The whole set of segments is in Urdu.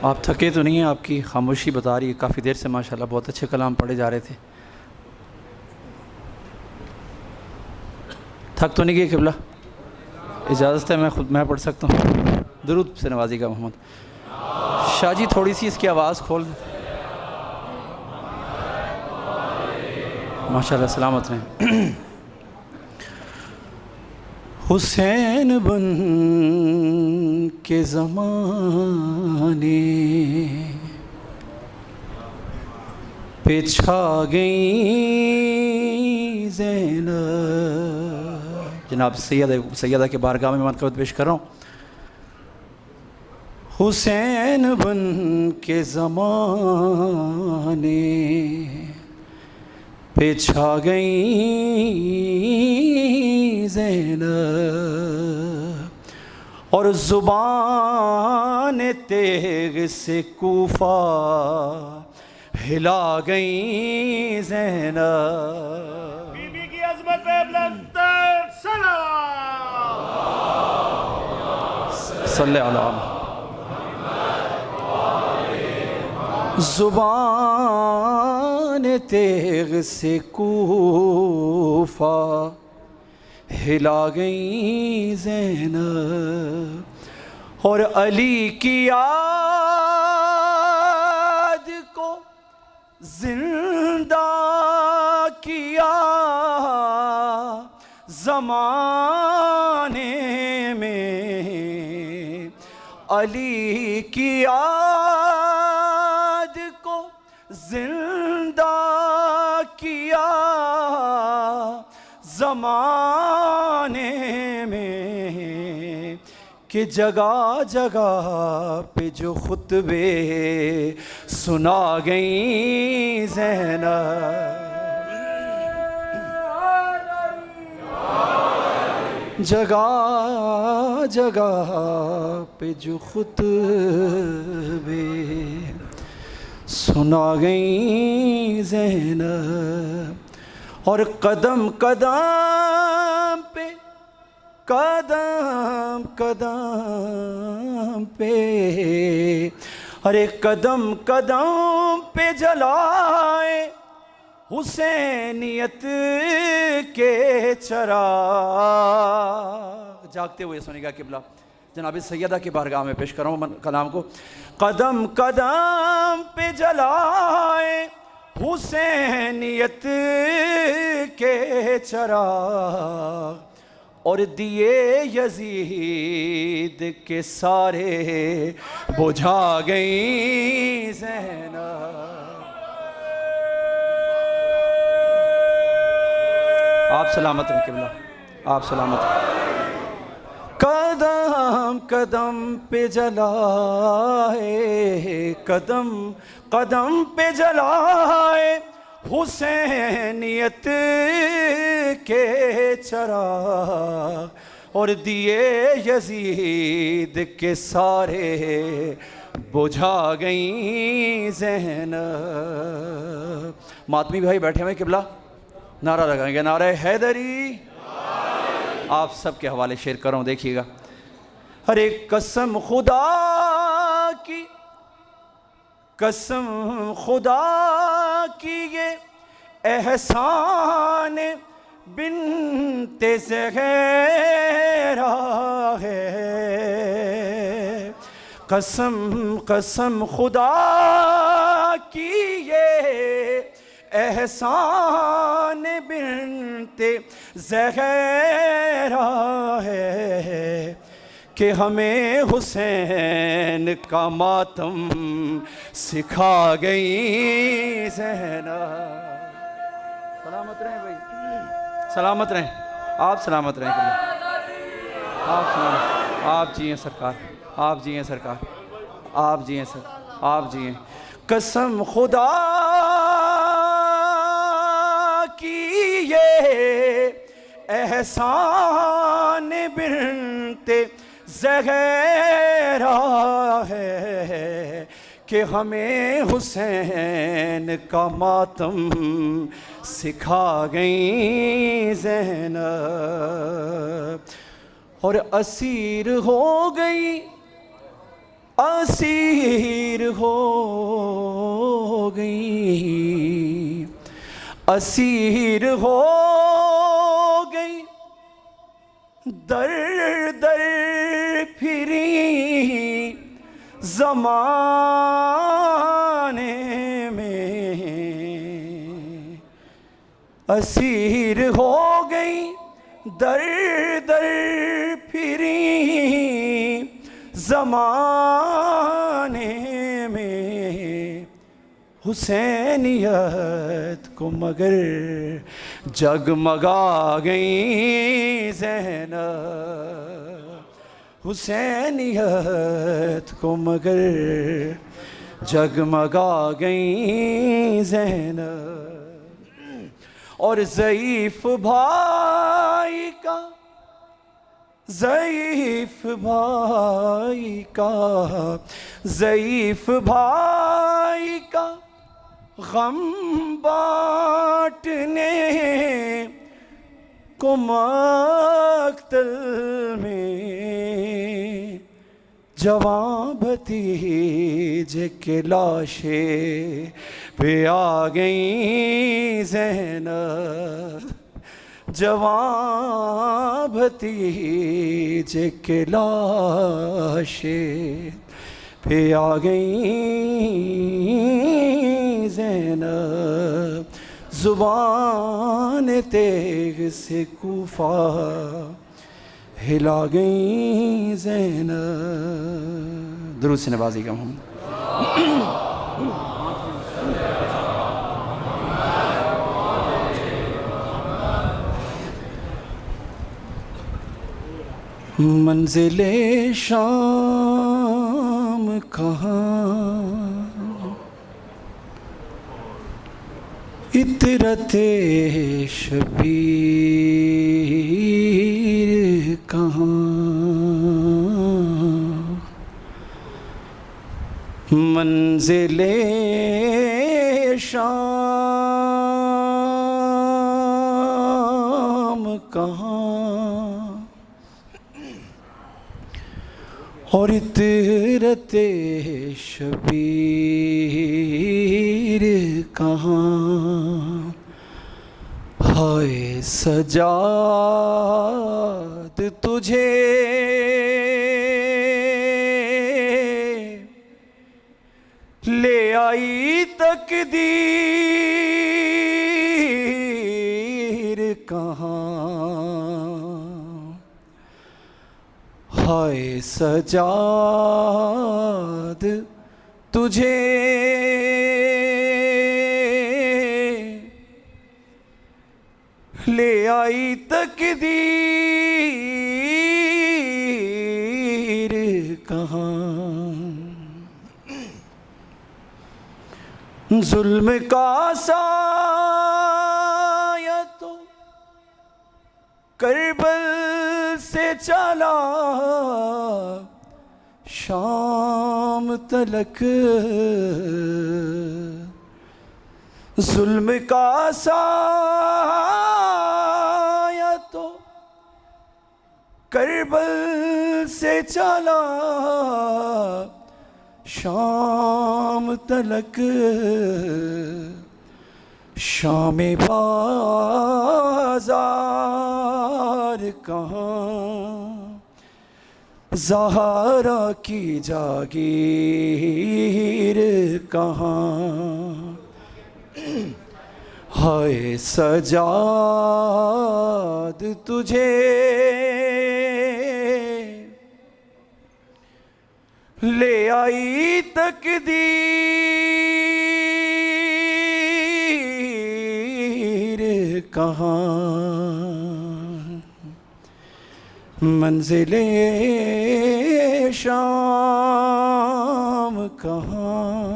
آپ تھکے تو نہیں ہیں؟ آپ کی خاموشی بتا رہی ہے کافی دیر سے ماشاءاللہ بہت اچھے کلام پڑھے جا رہے تھے. تھک تو نہیں گئے قبلہ؟ اجازت ہے میں پڑھ سکتا ہوں؟ درود سے نوازی گا محمد. شاہ جی تھوڑی سی اس کی آواز کھول دیں. ماشاءاللہ سلامت رہیں. حسین بن کے زمانے پہ چھا گئی زینب. جناب سیدہ کے بارگاہ میں منقبت پیش کر رہا ہوں. حسین بن کے زمانے پہ چھا گئی زینب اور زبان تیغ سے کوفہ ہلا گئی زینب. بی بی کی عظمت پہ بلند تر سلام. صلی اللہ علیہ. زبان تیغ سے کوفہ ہلا گئی زینب اور علی کی یاد کو زندہ کیا زمانے میں. علی کی یاد کو زندہ کیا زمانے میں کہ جگہ جگہ پہ جو خطبے سنا گئیں زینب. جگہ جگہ پہ جو خطبے سنا گئیں زینب اور قدم قدم پہ قدم قدم پہ ارے قدم قدم پہ جلائے حسینیت کے چراغ. جاگتے ہوئے سنیں گا قبلہ. جناب سیدہ کی بارگاہ میں پیش کر رہا ہوں کلام کو. قدم قدم پہ جلائے حسینیت کے چراغ اور دیے یزید کے سارے بجھا گئیں زینب. آپ سلامت رہیں قبلہ. آپ سلامت رہیں. قدم قدم پہ جلائے قدم قدم پہ جلائے حسینیت کے چراغ اور دیے یزید کے سارے بجھا گئیں زینب. ماتمی بھائی بیٹھے ہوئے قبلہ نعرہ لگائیں گے. نعرہ حیدری. آپ سب کے حوالے شیئر کر رہا ہوں دیکھیے گا. ارے قسم خدا کی قسم خدا کی یہ احسان بنت زہرا ہے. قسم قسم خدا کی یہ احسان بنت زہرا ہے کہ ہمیں حسین کا ماتم سکھا گئی زینب. سلامت رہیں بھائی. سلامت رہیں. آپ سلامت رہیں. آپ سلامت. آپ جی ہیں سرکار. آپ جی ہیں سرکار. آپ جی ہیں سر. آپ جی ہیں. قسم خدا کی یہ احسان بنت زہرا ہے کہ ہمیں حسین کا ماتم سکھا گئیں زینب اور اسیر ہو گئی اسیر ہو گئی، اسیر ہو گئی، در در پھری زمانے میں، اسیر ہو گئی در در پھری زمانے میں، حسینیت کو مگر جگمگا گئی زینب، حسینیت کو مگر جگمگا گئی زینب، اور ضعیف بھائی کا، ضعیف بھائی کا، ضعیف بھائی کا غم بانٹنے کو مقتل میں، جواں بھتیجے کے لاشیں پہ آ گئیں زینب، جواں بھتیجے کے لاشیں پہ آ گئیں زینب، زبان تیغ سے کوفہ ہلا گئیں زینب۔ درود سے نوازی گا ہم۔ منزل شام کہاں، عطرت شبیر کہاں، منزل شام کہاں، اور عطرت شبیر کہاں، ہائے سجاد تجھے لے آئی تقدیر کہاں، ہائے سجاد تجھے لے آئی تقدیر کہاں، ظلم کا سایہ تو کربل سے چلا شام تلک، ظلم کا سایہ تو کربل سے چلا شام تلک، شام بازار کہاں، زہرا کی جاگیر کہاں، ہائے سجاد تجھے لے آئی تقدیر کہاں، منزل شام کہاں،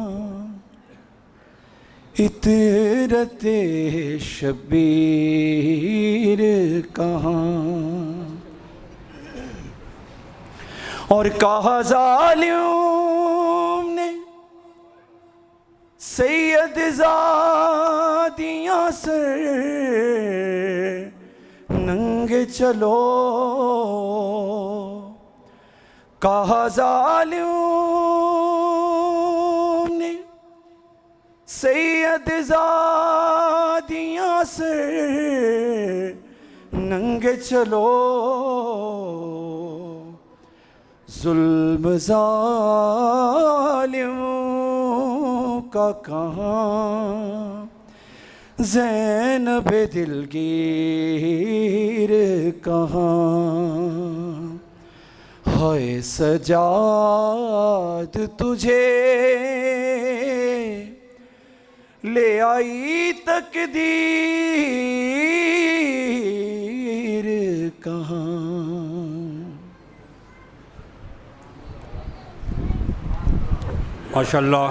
عطرت شبیر کہاں، اور کہا ظالم نے سید زادیاں سر ننگے چلو، کہا ظالم نے سید زادیاں سے ننگے چلو، ظلم ظالم کا کہاں، زینب دلگیر کہاں، ہائے سجاد تجھے لے آئی تقدیر کہاں۔ ماشاءاللہ۔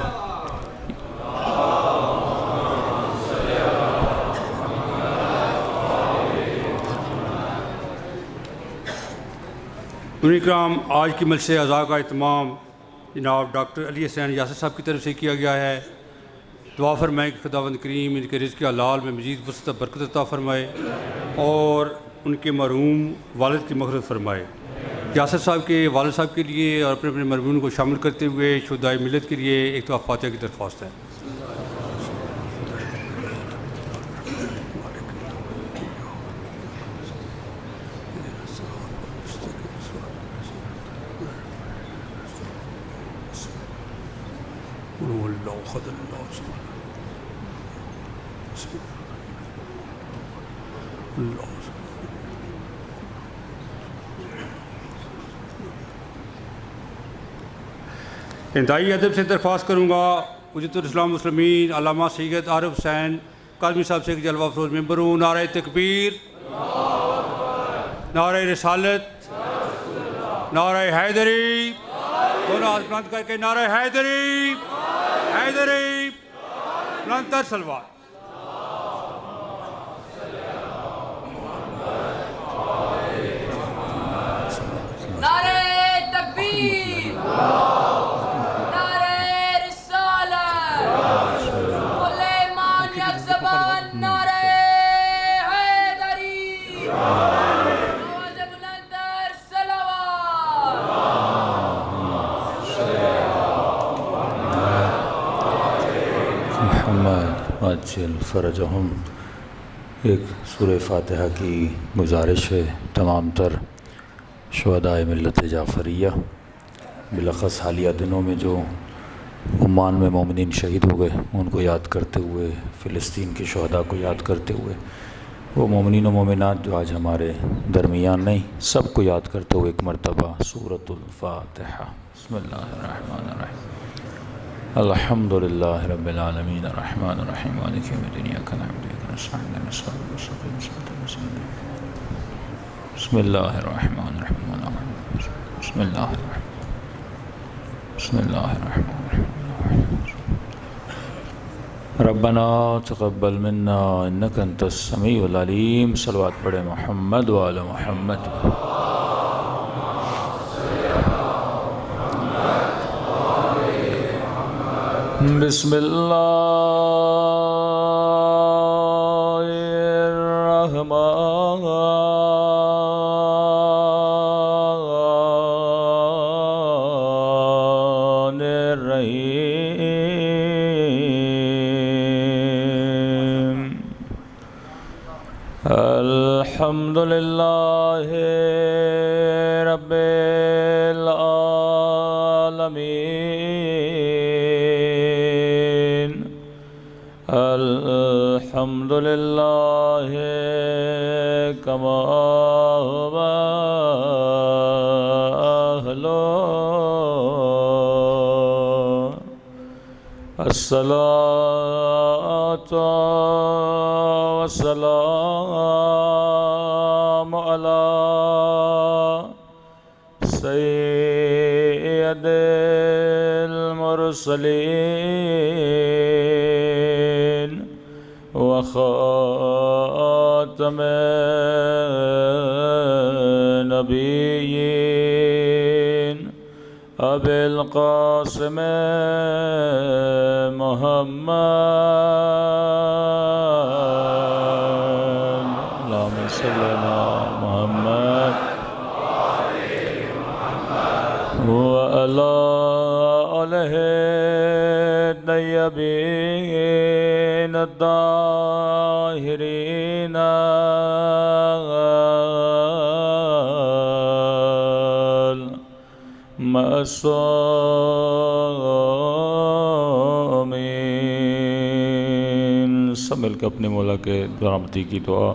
اکرام، آج کی مجلس اعزاز کا اہتمام جناب ڈاکٹر علی حسین یاسر صاحب کی طرف سے کیا گیا ہے۔ دعا فرمائیں کہ خداوند کریم ان کے رزق حلال میں مزید وسعت و برکت عطا فرمائے اور ان کے مرحوم والد کی مغفرت فرمائے۔ یاسر صاحب کے والد صاحب کے لیے اور اپنے اپنے مرحومین کو شامل کرتے ہوئے شہدائے ملت کے لیے ایک دعا فاتحہ کی درخواست ہے۔ انتہائی ادب سے درخواست کروں گا حجت الاسلام مسلمین علامہ سید عارف حسین کاظمی صاحب سے جلوہ افروز ممبر ہوں۔ نعرہ تکبیر، نعرہ رسالت، نعرہ حیدری، دونوں ہاتھ بلند کر کے نعرہ حیدری، حیدری، بلندتر سلوات۔ نعرہ تکبیر، نعرہ رسالت، کل ایمان یک زبان، نعرہ حیدری، آواز بلندتر صلوات۔ محمد عجل فرجہم۔ ایک سورہ فاتحہ کی گزارش ہے تمام تر شہدائے ملت جعفریہ، بالاخص حالیہ دنوں میں جو عمان میں مومنین شہید ہو گئے ان کو یاد کرتے ہوئے، فلسطین کے شہداء کو یاد کرتے ہوئے، وہ مومنین و مومنات جو آج ہمارے درمیان نہیں، سب کو یاد کرتے ہوئے ایک مرتبہ سورۃ الفاتحہ۔ بسم اللہ الرحمن الرحیم۔ الحمد للہ رب العالمین الرحمن الرحیم مالک یوم الدین ایاک نعبد و ایاک نستعین اهدنا الصراط المستقیم صراط الذین انعمت علیہم۔ بسم اللہ الرحمن الرحیم۔ بسم اللہ الرحمن بسم اللہ الرحمن الرحیم۔ ربنا تقبل منا انک انت السمیع العلیم۔ صلوات پڑھیں محمد وآل محمد۔ بسم اللہ الرحمن الرحیم۔ الحمد للہ رب العالمین۔ الحمد للہ کما هو أهله۔ الصلاة والسلام على سيد المرسلين وخاتم النبيين أبي القاسم محمد، اللهم صل على محمد وعلى آله الطيبين الطاهرين المعصومين. سب مل کے اپنے مولا کے رحمتی کی دعا.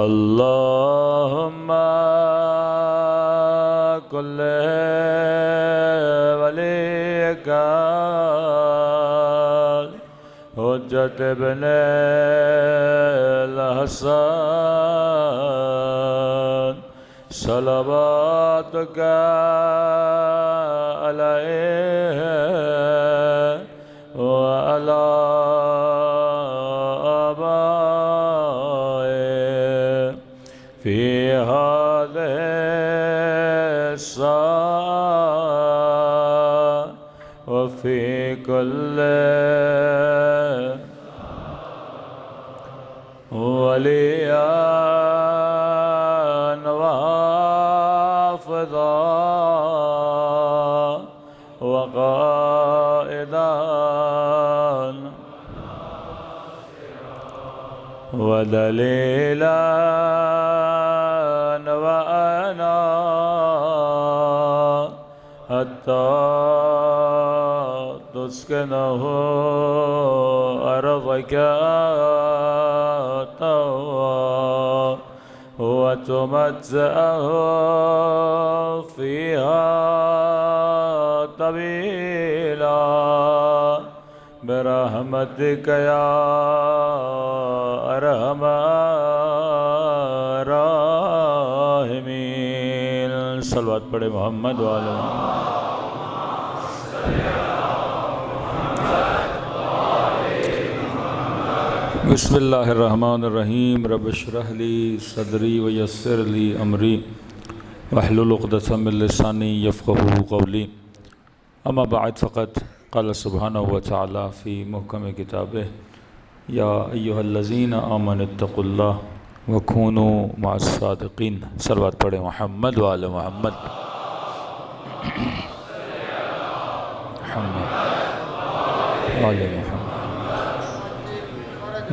اللہم کل ولیک حجت ابن الحسن صلواتک علیہ وعلی آبائه فی هذه الساعة وفي كل وليان وحافظا وقائدا ودليلا وأنا حتى تسكنه أرضك طوعا وتمتعه فيها طويلا برحمتك يا أرحم الراحمين. صلوات پڑھے محمد وعلی محمد. بسم اللہ الرحمن الرحیم. رب اشرح لی صدری ویسر لی امری واحلل عقدۃ من لسانی یفقہوا قولی. اما بعد فقط قال سبحانہ وتعالی فی محکم کتابہ یا ایہا الذین آمنوا اتقوا اللہ وکونوا مع الصادقین. صلوات پڑھے محمد وعلی محمد. محمد وعلی محمد.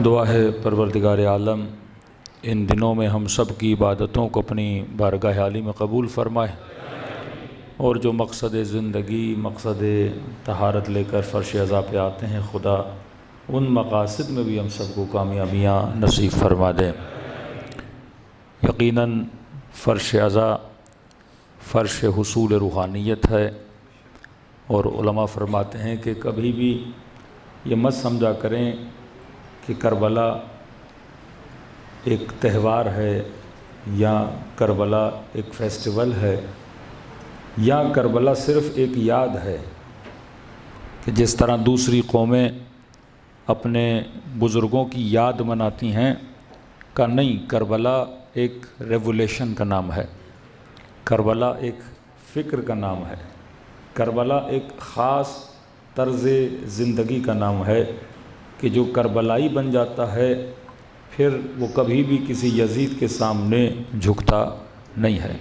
دعا ہے پروردگار عالم ان دنوں میں ہم سب کی عبادتوں کو اپنی بارگاہ عالی میں قبول فرمائے اور جو مقصد زندگی مقصد طہارت لے کر فرش عزا پہ آتے ہیں خدا ان مقاصد میں بھی ہم سب کو کامیابیاں نصیب فرما دے. یقیناً فرش عزا فرش حصول روحانیت ہے اور علماء فرماتے ہیں کہ کبھی بھی یہ مت سمجھا کریں کہ کربلا ایک تہوار ہے یا کربلا ایک فیسٹیول ہے یا کربلا صرف ایک یاد ہے کہ جس طرح دوسری قومیں اپنے بزرگوں کی یاد مناتی ہیں کا نہیں. کربلا ایک ریولیشن کا نام ہے. کربلا ایک فکر کا نام ہے. کربلا ایک خاص طرز زندگی کا نام ہے کہ جو کربلائی بن جاتا ہے پھر وہ کبھی بھی کسی یزید کے سامنے جھکتا نہیں ہے.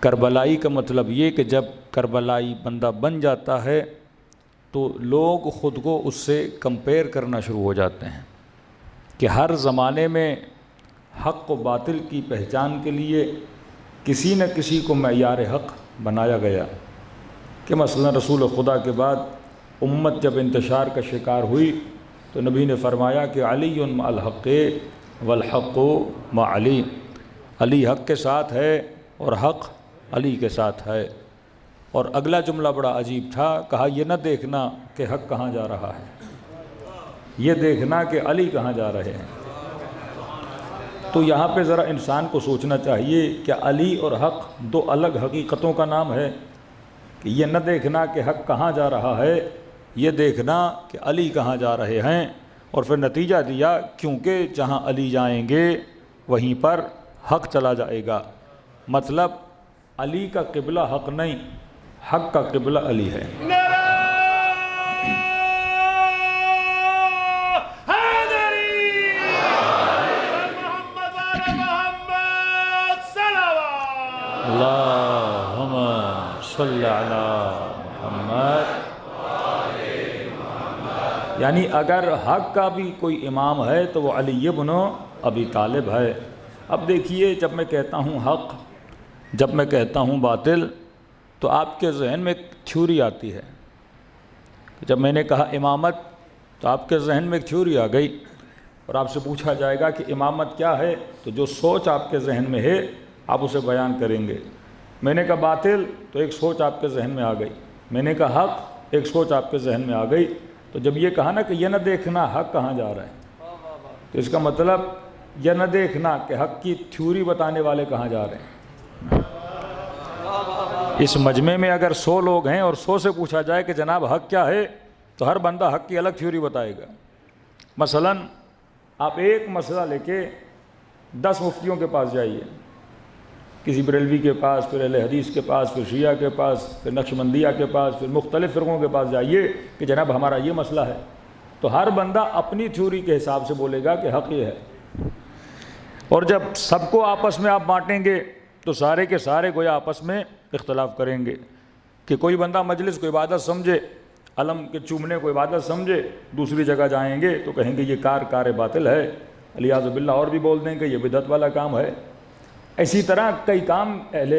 کربلائی کا مطلب یہ کہ جب کربلائی بندہ بن جاتا ہے تو لوگ خود کو اس سے کمپیئر کرنا شروع ہو جاتے ہیں کہ ہر زمانے میں حق و باطل کی پہچان کے لیے کسی نہ کسی کو معیار حق بنایا گیا کہ مثلا رسول خدا کے بعد امت جب انتشار کا شکار ہوئی تو نبی نے فرمایا کہ علی مع الحق والحق مع علی. علی حق کے ساتھ ہے اور حق علی کے ساتھ ہے. اور اگلا جملہ بڑا عجیب تھا, کہا یہ نہ دیکھنا کہ حق کہاں جا رہا ہے, یہ دیکھنا کہ علی کہاں جا رہے ہیں. تو یہاں پہ ذرا انسان کو سوچنا چاہیے کہ علی اور حق دو الگ حقیقتوں کا نام ہے کہ یہ نہ دیکھنا کہ حق کہاں جا رہا ہے, یہ دیکھنا کہ علی کہاں جا رہے ہیں. اور پھر نتیجہ دیا کیونکہ جہاں علی جائیں گے وہیں پر حق چلا جائے گا. مطلب علی کا قبلہ حق نہیں, حق کا قبلہ علی ہے. اللہم صلی علی محمد. یعنی اگر حق کا بھی کوئی امام ہے تو وہ علی بن ابی طالب ہے. اب دیکھیے، جب میں کہتا ہوں حق، جب میں کہتا ہوں باطل، تو آپ کے ذہن میں ایک تھیوری آتی ہے. جب میں نے کہا امامت تو آپ کے ذہن میں ایک تھیوری آ گئی، اور آپ سے پوچھا جائے گا کہ امامت کیا ہے، تو جو سوچ آپ کے ذہن میں ہے آپ اسے بیان کریں گے. میں نے کہا باطل تو ایک سوچ آپ کے ذہن میں آ گئی. میں نے کہا حق، ایک سوچ آپ کے ذہن میں آ گئی. تو جب یہ کہا نا کہ یہ نہ دیکھنا حق کہاں جا رہا ہے، تو اس کا مطلب یہ نہ دیکھنا کہ حق کی تھیوری بتانے والے کہاں جا رہے ہیں. اس مجمع میں اگر 100 لوگ ہیں اور 100 سے پوچھا جائے کہ جناب حق کیا ہے، تو ہر بندہ حق کی الگ تھیوری بتائے گا. مثلا آپ ایک مسئلہ لے کے 10 مفتیوں کے پاس جائیے، کسی بریلوی کے پاس، پھر اہل حدیث کے پاس، پھر شیعہ کے پاس، پھر نقشبندیہ کے پاس، پھر مختلف فرقوں کے پاس جائیے کہ جناب ہمارا یہ مسئلہ ہے، تو ہر بندہ اپنی تھیوری کے حساب سے بولے گا کہ حق یہ ہے. اور جب سب کو آپس میں آپ بانٹیں گے تو سارے کے سارے گویا آپس میں اختلاف کریں گے کہ کوئی بندہ مجلس کو عبادت سمجھے، علم کے چومنے کو عبادت سمجھے، دوسری جگہ جائیں گے تو کہیں گے یہ کار باطل ہے، علیاذ باللہ، اور بھی بول دیں کہ یہ بدعت والا کام ہے. اسی طرح کئی کام اہل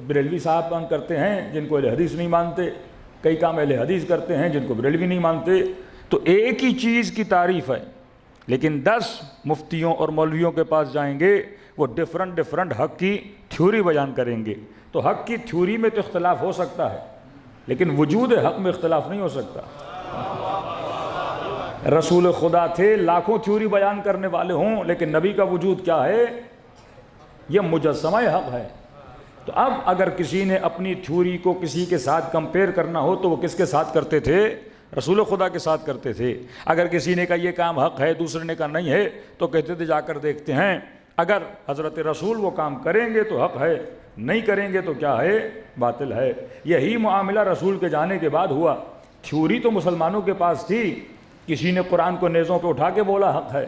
بریلوی صاحب کرتے ہیں جن کو اہل حدیث نہیں مانتے، کئی کام اہل حدیث کرتے ہیں جن کو بریلوی نہیں مانتے. تو ایک ہی چیز کی تعریف ہے، لیکن 10 مفتیوں اور مولویوں کے پاس جائیں گے، وہ ڈیفرنٹ حق کی تھیوری بیان کریں گے. تو حق کی تھیوری میں تو اختلاف ہو سکتا ہے، لیکن وجود حق میں اختلاف نہیں ہو سکتا. رسول خدا تھے، لاکھوں تھیوری بیان کرنے والے ہوں، لیکن نبی کا وجود کیا ہے؟ یہ مجسمہ حق ہے. تو اب اگر کسی نے اپنی تھیوری کو کسی کے ساتھ کمپیئر کرنا ہو تو وہ کس کے ساتھ کرتے تھے؟ رسول خدا کے ساتھ کرتے تھے. اگر کسی نے کہا یہ کام حق ہے، دوسرے نے کہا نہیں ہے، تو کہتے تھے جا کر دیکھتے ہیں، اگر حضرت رسول وہ کام کریں گے تو حق ہے، نہیں کریں گے تو کیا ہے؟ باطل ہے. یہی معاملہ رسول کے جانے کے بعد ہوا. تھیوری تو مسلمانوں کے پاس تھی، کسی نے قرآن کو نیزوں پہ اٹھا کے بولا حق ہے،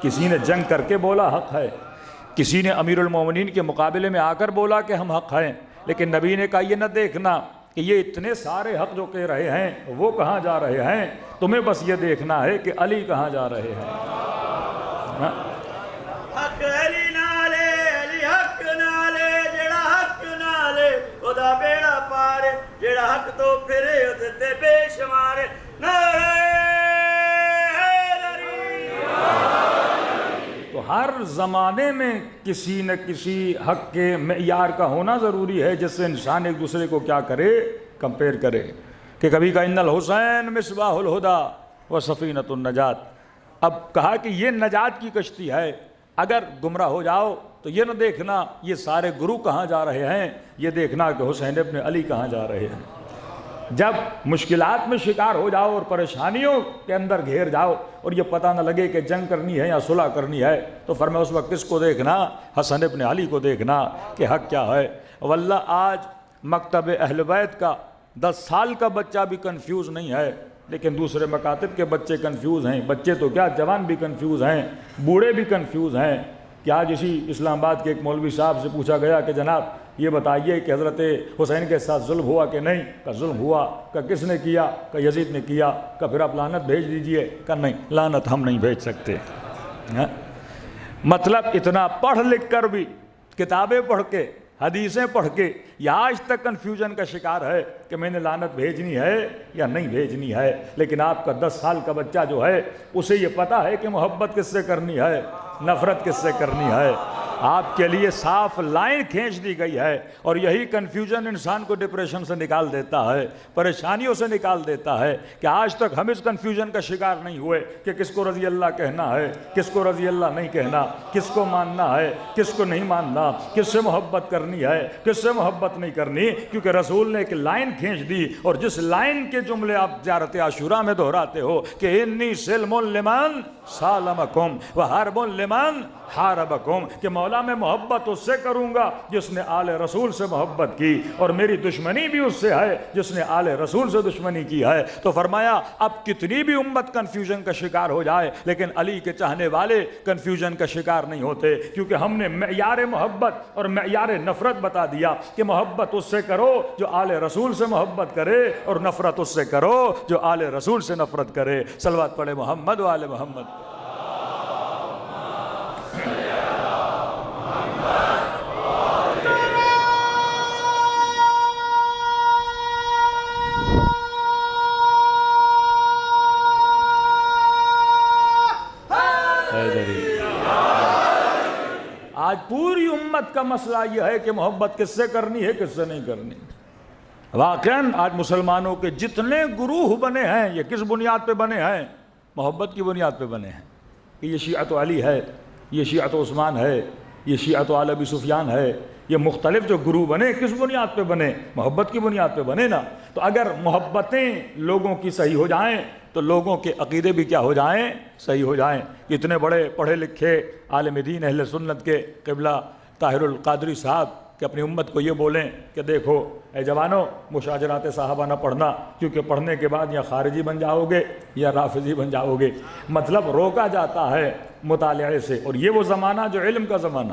کسی نے جنگ کر کے بولا حق ہے، کسی نے امیر المومنین کے مقابلے میں آ کر بولا کہ ہم حق ہیں. لیکن نبی نے کہا یہ نہ دیکھنا کہ یہ اتنے سارے حق جو کہہ رہے ہیں وہ کہاں جا رہے ہیں، تمہیں بس یہ دیکھنا ہے کہ علی کہاں جا رہے ہیں. حق علی نالے، علی حق نالے، جڑا حق نالے خدا بیڑا پارے، جڑا حق تو پھرے تے بے شمارے. نعرہ حیدری. تو ہر زمانے میں کسی نہ کسی حق کے معیار کا ہونا ضروری ہے جس سے انسان ایک دوسرے کو کیا کرے؟ کمپیئر کرے. کہ کبھی کہا ان الحسین مصباح الہدی و سفینۃ النجات. اب کہا کہ یہ نجات کی کشتی ہے، اگر گمراہ ہو جاؤ تو یہ نہ دیکھنا یہ سارے گرو کہاں جا رہے ہیں، یہ دیکھنا کہ حسین ابن علی کہاں جا رہے ہیں. جب مشکلات میں شکار ہو جاؤ اور پریشانیوں کے اندر گھیر جاؤ اور یہ پتہ نہ لگے کہ جنگ کرنی ہے یا صلح کرنی ہے، تو فرمایا اس وقت کس کو دیکھنا؟ حسن ابن علی کو دیکھنا کہ حق کیا ہے. واللہ آج مکتب اہل بیت کا 10 سال کا بچہ بھی کنفیوز نہیں ہے، لیکن دوسرے مکاتب کے بچے کنفیوز ہیں. بچے تو کیا، جوان بھی کنفیوز ہیں، بوڑھے بھی کنفیوز ہیں. کہ آج اسی اسلام آباد کے ایک مولوی صاحب سے پوچھا گیا کہ جناب یہ بتائیے کہ حضرت حسین کے ساتھ ظلم ہوا کہ نہیں؟ کہ ظلم ہوا. کہ کس نے کیا؟ کہ یزید نے کیا. کہ پھر آپ لعنت بھیج دیجئے. کہ نہیں، لعنت ہم نہیں بھیج سکتے. مطلب اتنا پڑھ لکھ کر بھی، کتابیں پڑھ کے، حدیثیں پڑھ کے، یا آج تک کنفیوژن کا شکار ہے کہ میں نے لعنت بھیجنی ہے یا نہیں بھیجنی ہے. لیکن آپ کا 10 سال کا بچہ جو ہے اسے یہ پتہ ہے کہ محبت کس سے کرنی ہے، نفرت کس سے کرنی ہے. آپ کے لیے صاف لائن کھینچ دی گئی ہے. اور یہی کنفیوژن انسان کو ڈپریشن سے نکال دیتا ہے، پریشانیوں سے نکال دیتا ہے. کہ آج تک ہم اس کنفیوژن کا شکار نہیں ہوئے کہ کس کو رضی اللہ کہنا ہے، کس کو رضی اللہ نہیں کہنا، کس کو ماننا ہے، کس کو نہیں ماننا، کس سے محبت کرنی ہے، کس سے محبت نہیں کرنی. کیونکہ رسول نے ایک لائن کھینچ دی، اور جس لائن کے جملے آپ زیارت عاشوراء میں دہراتے ہو کہ انی سلم لمن سالمکم و حرب لمن حاربکم، کہ مولا مولا میں محبت اس سے کروں گا جس نے آل رسول سے محبت کی، اور میری دشمنی بھی اس سے ہے جس نے آل رسول سے دشمنی کی ہے۔ تو فرمایا اب کتنی بھی امت کنفیوژن کا شکار ہو جائے لیکن علی کے چاہنے والے کنفیوژن کا شکار نہیں ہوتے، کیونکہ ہم نے معیار محبت اور معیار نفرت بتا دیا کہ محبت اس سے کرو جو آل رسول سے محبت کرے، اور نفرت اس سے کرو جو آل رسول سے نفرت کرے۔ صلوات پڑھے محمد و آل محمد۔ آج پوری امت کا مسئلہ یہ ہے کہ محبت کس سے کرنی ہے، کس سے نہیں کرنی۔ واقعاً آج مسلمانوں کے جتنے گروہ بنے ہیں یہ کس بنیاد پہ بنے ہیں؟ محبت کی بنیاد پہ بنے ہیں کہ یہ شیعت علی ہے، یہ شیعت عثمان ہے، یہ شیعت آل ابی سفیان ہے۔ یہ مختلف جو گروہ بنے کس بنیاد پہ بنے؟ محبت کی بنیاد پہ بنے نا۔ تو اگر محبتیں لوگوں کی صحیح ہو جائیں تو لوگوں کے عقیدے بھی کیا ہو جائیں؟ صحیح ہو جائیں۔ اتنے بڑے پڑھے لکھے عالم دین اہل سنت کے قبلہ طاہر القادری صاحب کہ اپنی امت کو یہ بولیں کہ دیکھو اے جوانوں، مشاجرات صحابہ نہ پڑھنا، کیونکہ پڑھنے کے بعد یا خارجی بن جاؤ گے یا رافضی بن جاؤ گے۔ مطلب روکا جاتا ہے مطالعے سے۔ اور یہ وہ زمانہ جو علم کا زمانہ،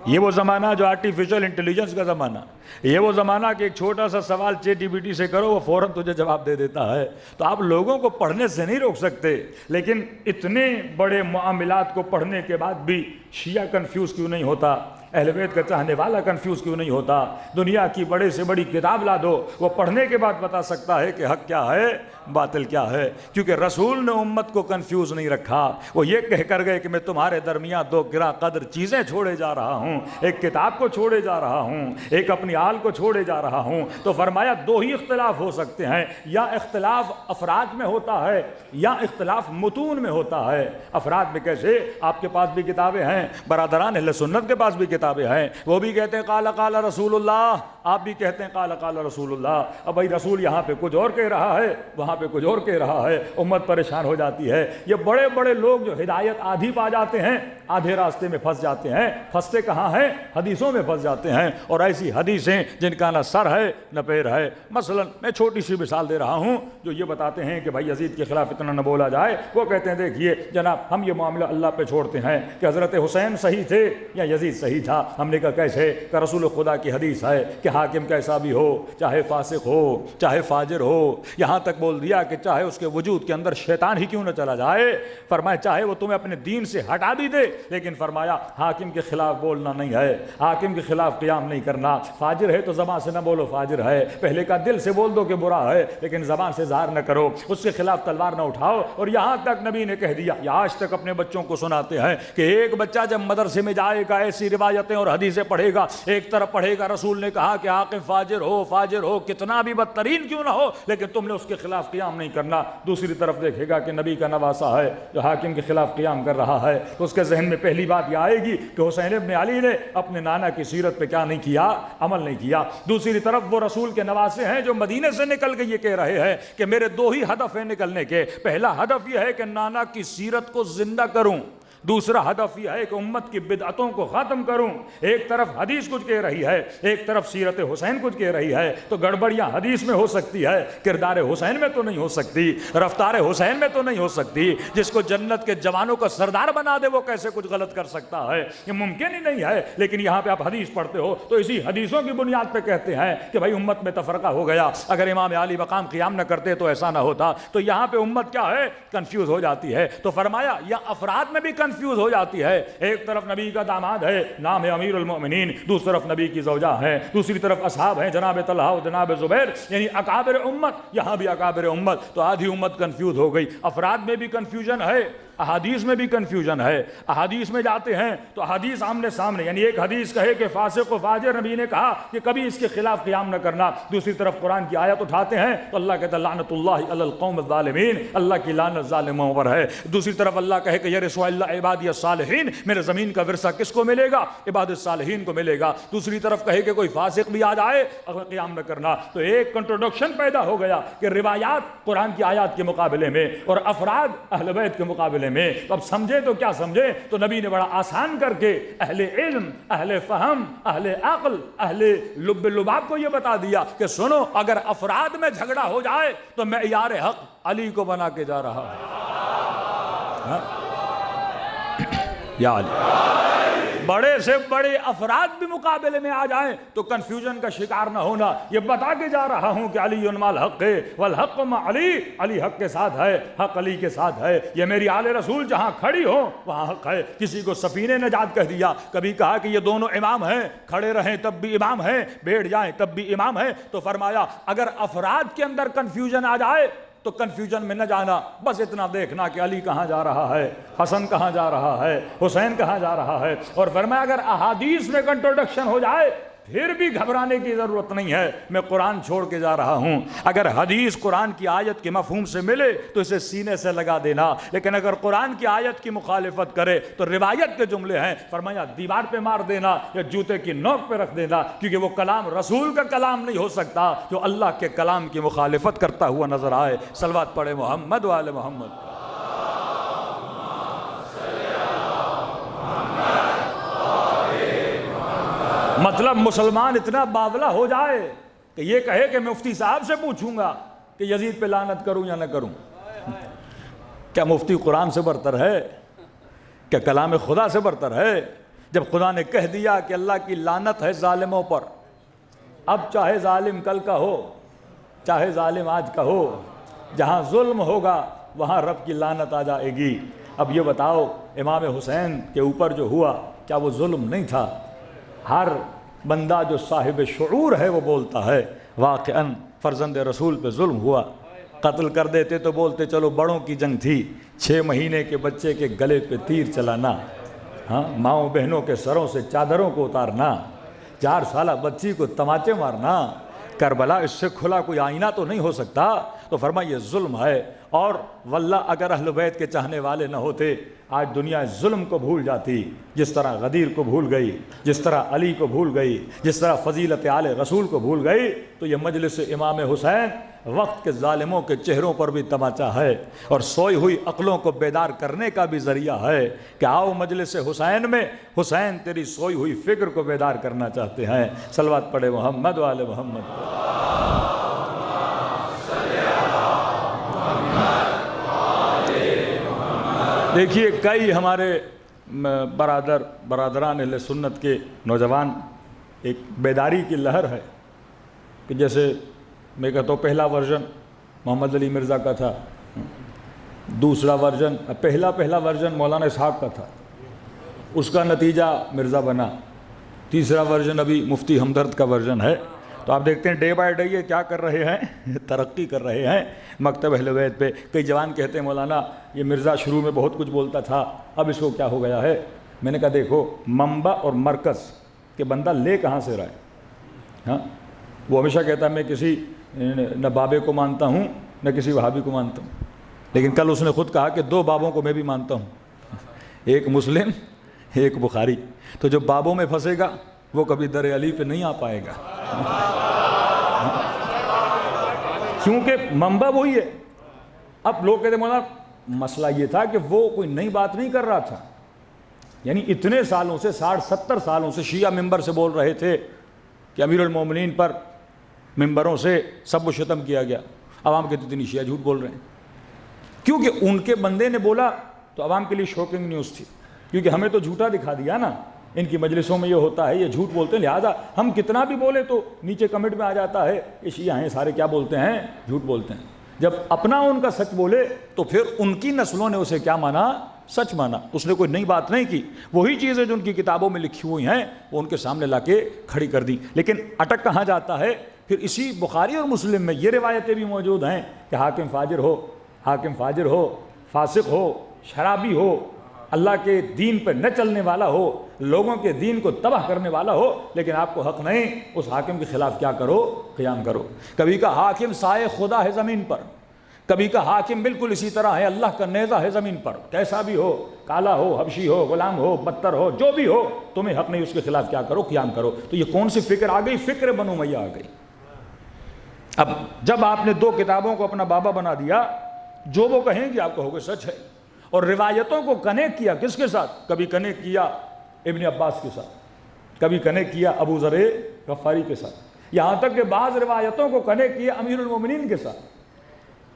یہ وہ زمانہ جو آرٹیفیشل انٹیلیجنس کا زمانہ، یہ وہ زمانہ کہ ایک چھوٹا سا سوال چیٹ جی پی ٹی سے کرو وہ فوراً تجھے جواب دے دیتا ہے۔ تو آپ لوگوں کو پڑھنے سے نہیں روک سکتے، لیکن اتنے بڑے معاملات کو پڑھنے کے بعد بھی شیعہ کنفیوز کیوں نہیں ہوتا؟ اہل بیت کا چاہنے والا کنفیوز کیوں نہیں ہوتا؟ دنیا کی بڑے سے بڑی کتاب لا دو، وہ پڑھنے کے بعد بتا سکتا ہے کہ حق کیا ہے، باطل کیا ہے، کیونکہ رسول نے امت کو کنفیوز نہیں رکھا۔ وہ یہ کہہ کر گئے کہ میں تمہارے درمیان دو گراں قدر چیزیں چھوڑے جا رہا ہوں، ایک کتاب کو چھوڑے جا رہا ہوں، ایک اپنی آل کو چھوڑے جا رہا ہوں۔ تو فرمایا دو ہی اختلاف ہو سکتے ہیں، یا اختلاف افراد میں ہوتا ہے یا اختلاف متون میں ہوتا ہے۔ افراد میں کیسے؟ آپ کے پاس بھی کتابیں ہیں، برادران اہل سنت کے پاس بھی کتابیں ہیں، وہ بھی کہتے ہیں قال قال رسول اللہ، آپ بھی کہتے ہیں قال قال رسول اللہ۔ اب بھائی رسول یہاں پہ کچھ اور کہہ رہا ہے، وہاں پہ کچھ اور کہہ رہا ہے، امت پریشان ہو جاتی ہے۔ یہ بڑے بڑے لوگ جو ہدایت آدھی پا جاتے ہیں آدھے راستے میں پھنس جاتے ہیں۔ پھنستے کہاں ہیں؟ حدیثوں میں پھنس جاتے ہیں، اور ایسی حدیثیں جن کا نہ سر ہے نہ پیر ہے۔ مثلا میں چھوٹی سی مثال دے رہا ہوں، جو یہ بتاتے ہیں کہ بھائی یزید کے خلاف اتنا نہ بولا جائے۔ وہ کہتے ہیں دیکھیے جناب ہم یہ معاملہ اللہ پہ چھوڑتے ہیں کہ حضرت حسین صحیح تھے یا یزید صحیح تھا۔ ہم نے کہا کیسے؟ کہ رسول خدا کی حدیث ہے کہ حاکم کیسا بھی ہو، چاہے فاسق ہو چاہے فاجر ہو، یہاں تک بول دیا کہ چاہے اس کے وجود کے اندر شیطان ہی کیوں نہ چلا جائے، فرمایا چاہے وہ تمہیں اپنے دین سے ہٹا بھی دے، لیکن فرمایا حاکم کے خلاف بولنا نہیں ہے، حاکم کے خلاف قیام نہیں کرنا۔ فاجر ہے تو زبان سے نہ بولو فاجر ہے، پہلے کا دل سے بول دو کہ برا ہے، لیکن زبان سے ظاہر نہ کرو، اس کے خلاف تلوار نہ اٹھاؤ۔ اور یہاں تک نبی نے کہہ دیا، یا آج تک اپنے بچوں کو سناتے ہیں کہ ایک بچہ جب مدرسے میں جائے گا ایسی روایتیں اور حدیثیں پڑھے گا، ایک طرف پڑھے گا رسول نے کہا کہ حاکم فاجر ہو کتنا بھی بدترین کیوں نہ ہو، لیکن تم نے اس کے خلاف قیام نہیں کرنا۔ دوسری طرف دیکھے گا کہ نبی کا نواسا ہے جو حاکم کے خلاف قیام کر رہا ہے، تو اس کے ذہن میں پہلی بات یہ آئے گی کہ حسین ابن علی نے اپنے نانا کی سیرت پہ کیا نہیں کیا، عمل نہیں کیا۔ دوسری طرف وہ رسول کے نواسے ہیں جو مدینے سے نکل کے یہ کہہ رہے ہیں کہ میرے دو ہی ہدف ہیں نکلنے کے، پہلا ہدف یہ ہے کہ نانا کی سیرت کو زندہ کروں، دوسرا ہدف یہ ہے کہ امت کی بدعتوں کو ختم کروں۔ ایک طرف حدیث کچھ کہہ رہی ہے، ایک طرف سیرت حسین کچھ کہہ رہی ہے، تو گڑبڑیاں حدیث میں ہو سکتی ہے، کردار حسین میں تو نہیں ہو سکتی، رفتار حسین میں تو نہیں ہو سکتی۔ جس کو جنت کے جوانوں کا سردار بنا دے وہ کیسے کچھ غلط کر سکتا ہے؟ یہ ممکن ہی نہیں ہے۔ لیکن یہاں پہ آپ حدیث پڑھتے ہو تو اسی حدیثوں کی بنیاد پہ کہتے ہیں کہ بھائی امت میں تفرقہ ہو گیا، اگر امام علی مقام قیام نہ کرتے تو ایسا نہ ہوتا۔ تو یہاں پہ امت کیا ہے؟ کنفیوز ہو جاتی ہے۔ تو فرمایا یا افراد میں بھی کنفیوز ہو جاتی ہے، ایک طرف نبی کا داماد ہے نام ہے امیر المؤمنین، دوسری طرف نبی کی زوجہ ہے، دوسری طرف اصحاب ہیں جناب طلحہ و جناب زبیر، یعنی اکابر امت، یہاں بھی اکابر امت۔ تو آدھی امت کنفیوز ہو گئی۔ افراد میں بھی کنفیوژن ہے، احادیث میں بھی کنفیوژن ہے۔ احادیث میں جاتے ہیں تو احادیث آمنے سامنے، یعنی ایک حدیث کہے کہ فاسق و فاجر، نبی نے کہا کہ کبھی اس کے خلاف قیام نہ کرنا، دوسری طرف قرآن کی آیت اٹھاتے ہیں تو اللہ کہتا ہے لعنت اللہ علی القوم الظالمین، اللہ کی لعنت ظالموں پر ہے۔ دوسری طرف اللہ کہے کہ یرث اللہ عبادی الصالحین، میرے زمین کا ورثہ کس کو ملے گا؟ عباد الصالحین کو ملے گا۔ دوسری طرف کہے کہ کوئی فاسق بھی آ جائے اگر قیام نہ کرنا، تو ایک کنٹروڈکشن پیدا ہو گیا کہ روایات قرآن کی آیات کے مقابلے میں اور افراد اہل بیت کے مقابلے مقابلے میں. تو اب سمجھے تو کیا سمجھے, تو نبی نے بڑا آسان کر کے اہل علم, اہل فہم, اہل عقل, اہل لب لباب کو یہ بتا دیا کہ سنو, اگر افراد میں جھگڑا ہو جائے تو معیار حق علی کو بنا کے جا رہا ہوں. یا علی, بڑے سے بڑے افراد بھی مقابلے میں آ جائیں تو کنفیوژن کا شکار نہ ہونا. یہ بتا کے جا رہا ہوں کہ علی مال حق ہے والحق مع علی, علی حق کے ساتھ ہے, حق علی کے ساتھ ہے. یہ میری آل رسول جہاں کھڑی ہو وہاں حق ہے. کسی کو سفینہ نجات کہہ دیا, کبھی کہا کہ یہ دونوں امام ہیں, کھڑے رہیں تب بھی امام ہیں, بیٹھ جائیں تب بھی امام ہیں. تو فرمایا اگر افراد کے اندر کنفیوژن آ جائے تو کنفیوژن میں نہ جانا, بس اتنا دیکھنا کہ علی کہاں جا رہا ہے, حسن کہاں جا رہا ہے, حسین کہاں جا رہا ہے. اور فرمایا اگر احادیث میں کنٹروڈکشن ہو جائے پھر بھی گھبرانے کی ضرورت نہیں ہے, میں قرآن چھوڑ کے جا رہا ہوں. اگر حدیث قرآن کی آیت کے مفہوم سے ملے تو اسے سینے سے لگا دینا, لیکن اگر قرآن کی آیت کی مخالفت کرے تو روایت کے جملے ہیں, فرمایا دیوار پہ مار دینا یا جوتے کی نوک پہ رکھ دینا, کیونکہ وہ کلام رسول کا کلام نہیں ہو سکتا جو اللہ کے کلام کی مخالفت کرتا ہوا نظر آئے. صلوات پڑھے محمد و آل محمد. مطلب مسلمان اتنا باولا ہو جائے کہ یہ کہے کہ مفتی صاحب سے پوچھوں گا کہ یزید پہ لعنت کروں یا نہ کروں. کیا مفتی قرآن سے برتر ہے؟ کیا کلام خدا سے برتر ہے؟ جب خدا نے کہہ دیا کہ اللہ کی لعنت ہے ظالموں پر, اب چاہے ظالم کل کا ہو چاہے ظالم آج کا ہو, جہاں ظلم ہوگا وہاں رب کی لعنت آ جائے گی. اب یہ بتاؤ امام حسین کے اوپر جو ہوا کیا وہ ظلم نہیں تھا؟ ہر بندہ جو صاحب شعور ہے وہ بولتا ہے واقعاً فرزند رسول پہ ظلم ہوا. قتل کر دیتے تو بولتے چلو بڑوں کی جنگ تھی, 6 مہینے کے بچے کے گلے پہ تیر چلانا, ہاں ماؤں بہنوں کے سروں سے چادروں کو اتارنا, 4 سالہ بچی کو تماچے مارنا, کربلا اس سے کھلا کوئی آئینہ تو نہیں ہو سکتا. تو فرمایا یہ ظلم ہے. اور واللہ اگر اہل بیت کے چاہنے والے نہ ہوتے آج دنیا ظلم کو بھول جاتی, جس طرح غدیر کو بھول گئی, جس طرح علی کو بھول گئی, جس طرح فضیلت آل رسول کو بھول گئی. تو یہ مجلس امام حسین وقت کے ظالموں کے چہروں پر بھی تماچا ہے اور سوئی ہوئی عقلوں کو بیدار کرنے کا بھی ذریعہ ہے کہ آؤ مجلس حسین میں, حسین تیری سوئی ہوئی فکر کو بیدار کرنا چاہتے ہیں. صلوات پڑھے محمد و آل محمد. دیکھیے کئی ہمارے برادران اہل سنت کے نوجوان ایک بیداری کی لہر ہے کہ جیسے میں کہتا ہوں پہلا ورژن محمد علی مرزا کا تھا, دوسرا ورژن پہلا ورژن مولانا اسحاق کا تھا, اس کا نتیجہ مرزا بنا, تیسرا ورژن ابھی مفتی ہمدرد کا ورژن ہے. تو آپ دیکھتے ہیں ڈے بائی ڈے یہ کیا کر رہے ہیں, ترقی کر رہے ہیں مکتب اہل بیت پہ. کئی جوان کہتے ہیں مولانا یہ مرزا شروع میں بہت کچھ بولتا تھا, اب اس کو کیا ہو گیا ہے. میں نے کہا دیکھو منبع اور مرکز کہ بندہ لے کہاں سے رہا ہے. ہاں وہ ہمیشہ کہتا ہے میں کسی نہ بابے کو مانتا ہوں نہ کسی وہابی کو مانتا ہوں, لیکن کل اس نے خود کہا کہ 2 بابوں کو میں بھی مانتا ہوں, ایک مسلم ایک بخاری. تو جو بابوں میں پھنسے گا وہ کبھی در علی پہ نہیں آ پائے گا, کیونکہ منبع وہی ہے. اب لوگ کہتے ہیں مولانا مسئلہ یہ تھا کہ وہ کوئی نئی بات نہیں کر رہا تھا, یعنی اتنے سالوں سے 60-70 سالوں سے شیعہ ممبر سے بول رہے تھے کہ امیر المومنین پر ممبروں سے سب و شتم کیا گیا. عوام کہتے اتنی شیعہ جھوٹ بول رہے ہیں, کیونکہ ان کے بندے نے بولا تو عوام کے لیے شوکنگ نیوز تھی, کیونکہ ہمیں تو جھوٹا دکھا دیا نا, ان کی مجلسوں میں یہ ہوتا ہے, یہ جھوٹ بولتے ہیں, لہذا ہم کتنا بھی بولے تو نیچے کمنٹ میں آ جاتا ہے یہ شیعہ ہیں سارے کیا بولتے ہیں, جھوٹ بولتے ہیں. جب اپنا ان کا سچ بولے تو پھر ان کی نسلوں نے اسے کیا مانا, سچ مانا. اس نے کوئی نئی بات نہیں کی, وہی چیزیں جو ان کی کتابوں میں لکھی ہوئی ہیں وہ ان کے سامنے لا کے کھڑی کر دی. لیکن اٹک کہاں جاتا ہے, پھر اسی بخاری اور مسلم میں یہ روایتیں بھی موجود ہیں کہ حاکم فاجر ہو, فاسق ہو, شرابی ہو, اللہ کے دین پہ نہ چلنے والا ہو, لوگوں کے دین کو تباہ کرنے والا ہو, لیکن آپ کو حق نہیں اس حاکم کے خلاف کیا کرو, قیام کرو. کبھی کا حاکم سائے خدا ہے زمین پر, کبھی کا حاکم بالکل اسی طرح ہے اللہ کا نیزہ ہے زمین پر, کیسا بھی ہو, کالا ہو, حبشی ہو, غلام ہو, بدتر ہو, جو بھی ہو, تمہیں حق نہیں اس کے خلاف کیا کرو, قیام کرو. تو یہ کون سی فکر آ گئی, فکر بنو امیہ آ گئی. اب جب آپ نے 2 کتابوں کو اپنا بابا بنا دیا, جو وہ کہیں گے آپ کہو گے سچ ہے, اور روایتوں کو کنیکٹ کیا کس کے ساتھ؟ کبھی کنیکٹ کیا ابن عباس کے ساتھ، کبھی کنیکٹ کیا ابو ذر غفاری کے ساتھ، یہاں تک کہ بعض روایتوں کو کنیکٹ کیا امیر المومنین کے ساتھ،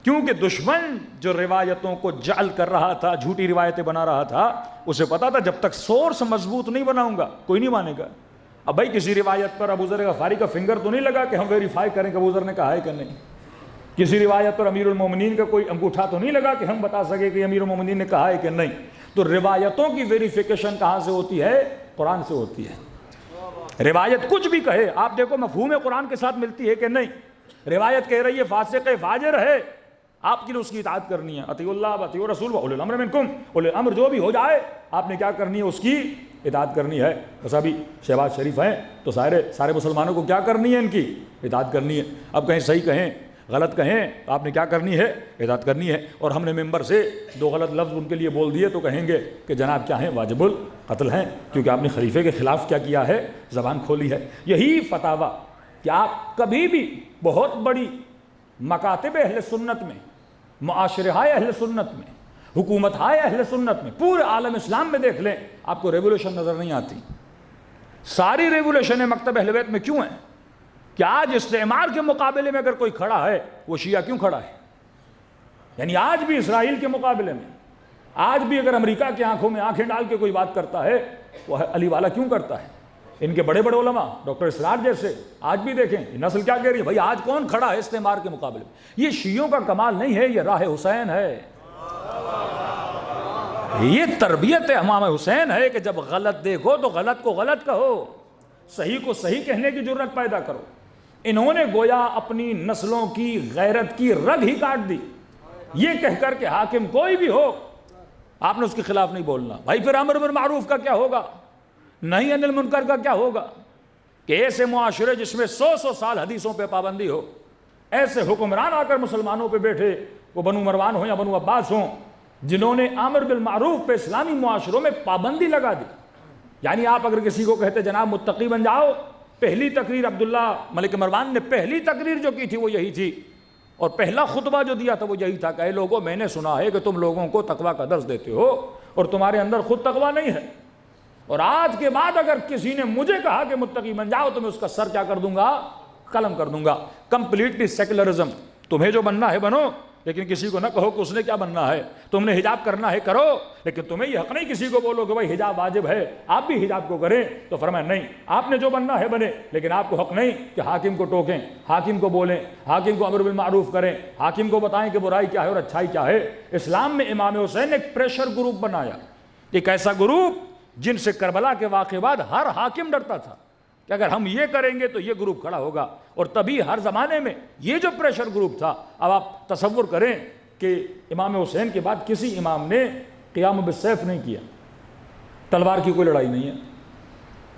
کیونکہ دشمن جو روایتوں کو جعل کر رہا تھا، جھوٹی روایتیں بنا رہا تھا، اسے پتا تھا جب تک سورس مضبوط نہیں بناؤں گا کوئی نہیں مانے گا۔ اب بھائی کسی روایت پر ابو ذر غفاری کا فنگر تو نہیں لگا کہ ہم ویریفائی کریں کہ ابو ذر نے کہا ہے کہ نہیں، کسی روایت پر امیر المومنین کا کوئی انگوٹھا تو نہیں لگا کہ ہم بتا سکے کہ امیر المومنین نے کہا ہے کہ نہیں۔ تو روایتوں کی ویریفیکیشن کہاں سے ہوتی ہے؟ قرآن سے ہوتی ہے۔ روایت کچھ بھی کہے، آپ دیکھو مفہوم قرآن کے ساتھ ملتی ہے کہ نہیں۔ روایت کہہ رہی ہے فاسق فاجر ہے، آپ کے لیے اس کی اطاعت کرنی ہے، اطیعوا اللہ واطیعوا الرسول واولی الامر منکم، اولی الامر جو بھی ہو جائے آپ نے کیا کرنی ہے؟ اس کی اطاعت کرنی ہے۔ بس ابھی شہباز شریف ہیں تو سارے مسلمانوں کو کیا کرنی ہے؟ ان کی اطاعت کرنی ہے۔ اب کہیں صحیح کہیں غلط کہیں تو آپ نے کیا کرنی ہے؟ اطاعت کرنی ہے۔ اور ہم نے ممبر سے 2 غلط لفظ ان کے لیے بول دیے تو کہیں گے کہ جناب کیا ہیں؟ واجب القتل ہیں، کیونکہ آپ نے خلیفے کے خلاف کیا کیا ہے؟ زبان کھولی ہے۔ یہی فتاویٰ کہ آپ کبھی بھی بہت بڑی مکاتب اہل سنت میں، معاشرہ اہل سنت میں، حکومت اہل سنت میں، پورے عالم اسلام میں دیکھ لیں، آپ کو ریولوشن نظر نہیں آتی۔ ساری ریولوشن مکتب اہل بیت میں کیوں ہیں؟ کہ آج استعمار کے مقابلے میں اگر کوئی کھڑا ہے وہ شیعہ کیوں کھڑا ہے؟ یعنی آج بھی اسرائیل کے مقابلے میں، آج بھی اگر امریکہ کی آنکھوں میں آنکھیں ڈال کے کوئی بات کرتا ہے وہ علی والا کیوں کرتا ہے؟ ان کے بڑے بڑے علماء ڈاکٹر اسرار جیسے آج بھی دیکھیں نسل کیا کہہ رہی ہے؟ بھائی آج کون کھڑا ہے استعمار کے مقابلے میں؟ یہ شیعوں کا کمال نہیں ہے، یہ راہ حسین ہے، یہ تربیت امام حسین ہے کہ جب غلط دیکھو تو غلط کو غلط کہو، صحیح کو صحیح کہنے کی جرت پیدا کرو۔ انہوں نے گویا اپنی نسلوں کی غیرت کی رگ ہی کاٹ دی، یہ کہہ کر کہ حاکم کوئی بھی ہو آپ نے اس کے خلاف نہیں بولنا۔ بھائی پھر امر بالمعروف کا کیا ہوگا؟ نہیں عن المنکر کا کیا ہوگا؟ کہ ایسے معاشرے جس میں 100 سال حدیثوں پہ پابندی ہو، ایسے حکمران آ کر مسلمانوں پہ بیٹھے، وہ بنو مروان ہوں یا بنو عباس ہوں، جنہوں نے امر بالمعروف پہ اسلامی معاشروں میں پابندی لگا دی۔ یعنی آپ اگر کسی کو کہتے جناب متقی بن جاؤ، پہلی تقریر عبداللہ ملک مروان نے پہلی تقریر جو کی تھی وہ یہی تھی، اور پہلا خطبہ جو دیا تھا وہ یہی تھا کہ اے لوگوں میں نے سنا ہے کہ تم لوگوں کو تقویٰ کا درس دیتے ہو اور تمہارے اندر خود تقویٰ نہیں ہے، اور آج کے بعد اگر کسی نے مجھے کہا کہ متقی بن جاؤ تو میں اس کا سر کیا کر دوں گا؟ قلم کر دوں گا۔ کمپلیٹلی سیکولرزم، تمہیں جو بننا ہے بنو، لیکن کسی کو نہ کہو کہ اس نے کیا بننا ہے، تم نے حجاب کرنا ہے کرو، لیکن تمہیں یہ حق نہیں کسی کو بولو کہ بھائی حجاب واجب ہے آپ بھی حجاب کو کریں۔ تو فرمایا نہیں، آپ نے جو بننا ہے بنے، لیکن آپ کو حق نہیں کہ حاکم کو ٹوکیں، حاکم کو بولیں، حاکم کو امر بالمعروف کریں، حاکم کو بتائیں کہ برائی کیا ہے اور اچھائی کیا ہے۔ اسلام میں امام حسین نے ایک پریشر گروپ بنایا، ایک ایسا گروپ جن سے کربلا کے واقعے بعد ہر حاکم ڈرتا تھا کہ اگر ہم یہ کریں گے تو یہ گروپ کھڑا ہوگا، اور تبھی ہر زمانے میں یہ جو پریشر گروپ تھا۔ اب آپ تصور کریں کہ امام حسین کے بعد کسی امام نے قیام بالسیف نہیں کیا، تلوار کی کوئی لڑائی نہیں ہے،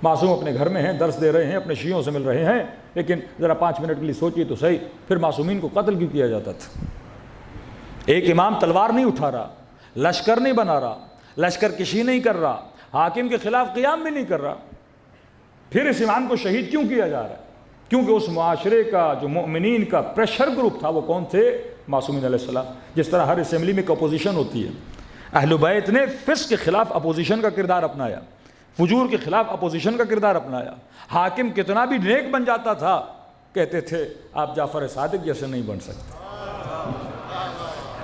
معصوم اپنے گھر میں ہیں، درس دے رہے ہیں، اپنے شیعوں سے مل رہے ہیں، لیکن ذرا 5 منٹ کے لیے سوچیے تو صحیح، پھر معصومین کو قتل کیوں کیا جاتا تھا؟ ایک امام تلوار نہیں اٹھا رہا، لشکر نہیں بنا رہا، لشکر کشی نہیں کر رہا، حاکم کے خلاف قیام بھی نہیں کر رہا، پھر اس امام کو شہید کیوں کیا جا رہا ہے؟ کیونکہ اس معاشرے کا جو مؤمنین کا پریشر گروپ تھا وہ کون تھے؟ معصومین علیہ السلام۔ جس طرح ہر اسمبلی میں ایک اپوزیشن ہوتی ہے، اہل بیت نے فسق کے خلاف اپوزیشن کا کردار اپنایا، فجور کے خلاف اپوزیشن کا کردار اپنایا۔ حاکم کتنا بھی نیک بن جاتا تھا کہتے تھے آپ جعفر صادق جیسے نہیں بن سکتے،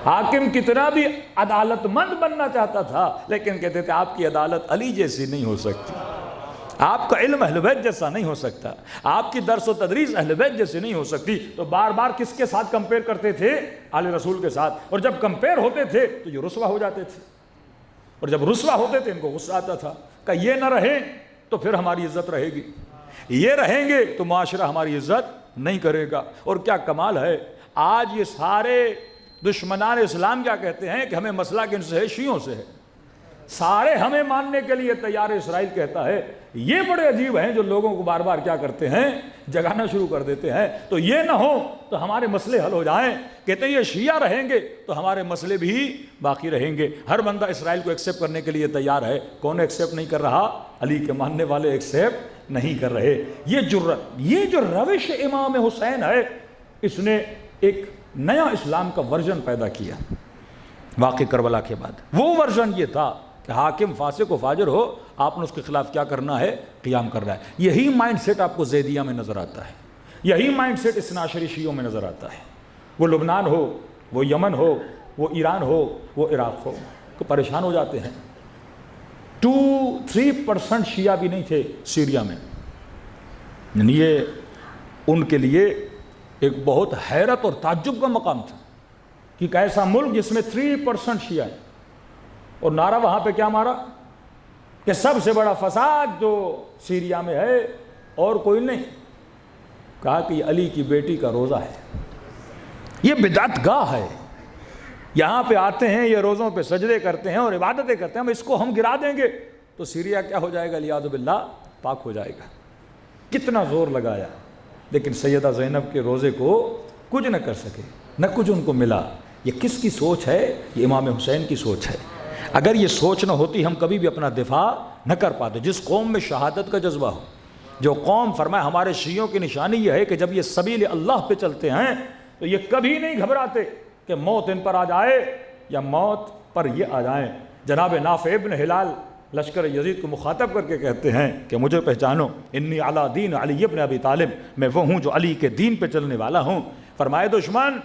حاکم کتنا بھی عدالت مند بننا چاہتا تھا لیکن کہتے تھے آپ کی عدالت علی جیسی نہیں ہو سکتی، آپ کا علم اہل بیت جیسا نہیں ہو سکتا، آپ کی درس و تدریس اہل بیت جیسی نہیں ہو سکتی۔ تو بار بار کس کے ساتھ کمپیئر کرتے تھے؟ آل رسول کے ساتھ، اور جب کمپیئر ہوتے تھے تو یہ رسوا ہو جاتے تھے، اور جب رسوا ہوتے تھے ان کو غصہ آتا تھا کہ یہ نہ رہیں تو پھر ہماری عزت رہے گی، یہ رہیں گے تو معاشرہ ہماری عزت نہیں کرے گا۔ اور کیا کمال ہے، آج یہ سارے دشمنان اسلام کیا کہتے ہیں کہ ہمیں مسئلہ کن سے ہے؟ شیعوں سے ہے، سارے ہمیں ماننے کے لیے تیار اسرائیل کہتا ہے۔ یہ بڑے عجیب ہیں جو لوگوں کو بار بار کیا کرتے ہیں؟ جگانا شروع کر دیتے ہیں۔ تو یہ نہ ہو تو ہمارے مسئلے حل ہو جائیں، کہتے ہیں یہ شیعہ رہیں گے تو ہمارے مسئلے بھی باقی رہیں گے۔ ہر بندہ اسرائیل کو ایکسیپٹ کرنے کے لیے تیار ہے، کون ایکسیپٹ نہیں کر رہا؟ علی کے ماننے والے ایکسیپٹ نہیں کر رہے۔ یہ جرت، یہ جو روش امام حسین ہے، اس نے ایک نیا اسلام کا ورژن پیدا کیا۔ واقع کربلا کے بعد وہ ورژن یہ تھا کہ حاکم فاسق و فاجر ہو، آپ نے اس کے خلاف کیا کرنا ہے؟ قیام کرنا ہے۔ یہی مائنڈ سیٹ آپ کو زیدیہ میں نظر آتا ہے، یہی مائنڈ سیٹ اثنا عشری شیعوں میں نظر آتا ہے، وہ لبنان ہو، وہ یمن ہو، وہ ایران ہو، وہ عراق ہو، تو پریشان ہو جاتے ہیں۔ 2-3% شیعہ بھی نہیں تھے سیریا میں، یعنی یہ ان کے لیے ایک بہت حیرت اور تعجب کا مقام تھا کہ ایک ایسا ملک جس میں 3% شیعہ ہے، اور نعرہ وہاں پہ کیا مارا کہ سب سے بڑا فساد جو سیریا میں ہے اور کوئی نہیں، کہا کہ یہ علی کی بیٹی کا روزہ ہے، یہ بدعت گاہ ہے، یہاں پہ آتے ہیں، یہ روزوں پہ سجدے کرتے ہیں اور عبادتیں کرتے ہیں، اس کو ہم گرا دیں گے تو سیریا کیا ہو جائے گا؟ علیاذ باللہ پاک ہو جائے گا۔ کتنا زور لگایا، لیکن سیدہ زینب کے روزے کو کچھ نہ کر سکے، نہ کچھ ان کو ملا۔ یہ کس کی سوچ ہے؟ یہ امام حسین کی سوچ ہے۔ اگر یہ سوچ نہ ہوتی ہم کبھی بھی اپنا دفاع نہ کر پاتے۔ جس قوم میں شہادت کا جذبہ ہو، جو قوم فرمائے ہمارے شیعوں کی نشانی یہ ہے کہ جب یہ سبیل اللہ پہ چلتے ہیں تو یہ کبھی نہیں گھبراتے کہ موت ان پر آ جائے یا موت پر یہ آ جائیں۔ جناب نافع ابن ہلال لشکر یزید کو مخاطب کر کے کہتے ہیں کہ مجھے پہچانو، انی علی دین علی ابن ابی طالب، میں وہ ہوں جو علی کے دین پہ چلنے والا ہوں۔ فرمائے دشمن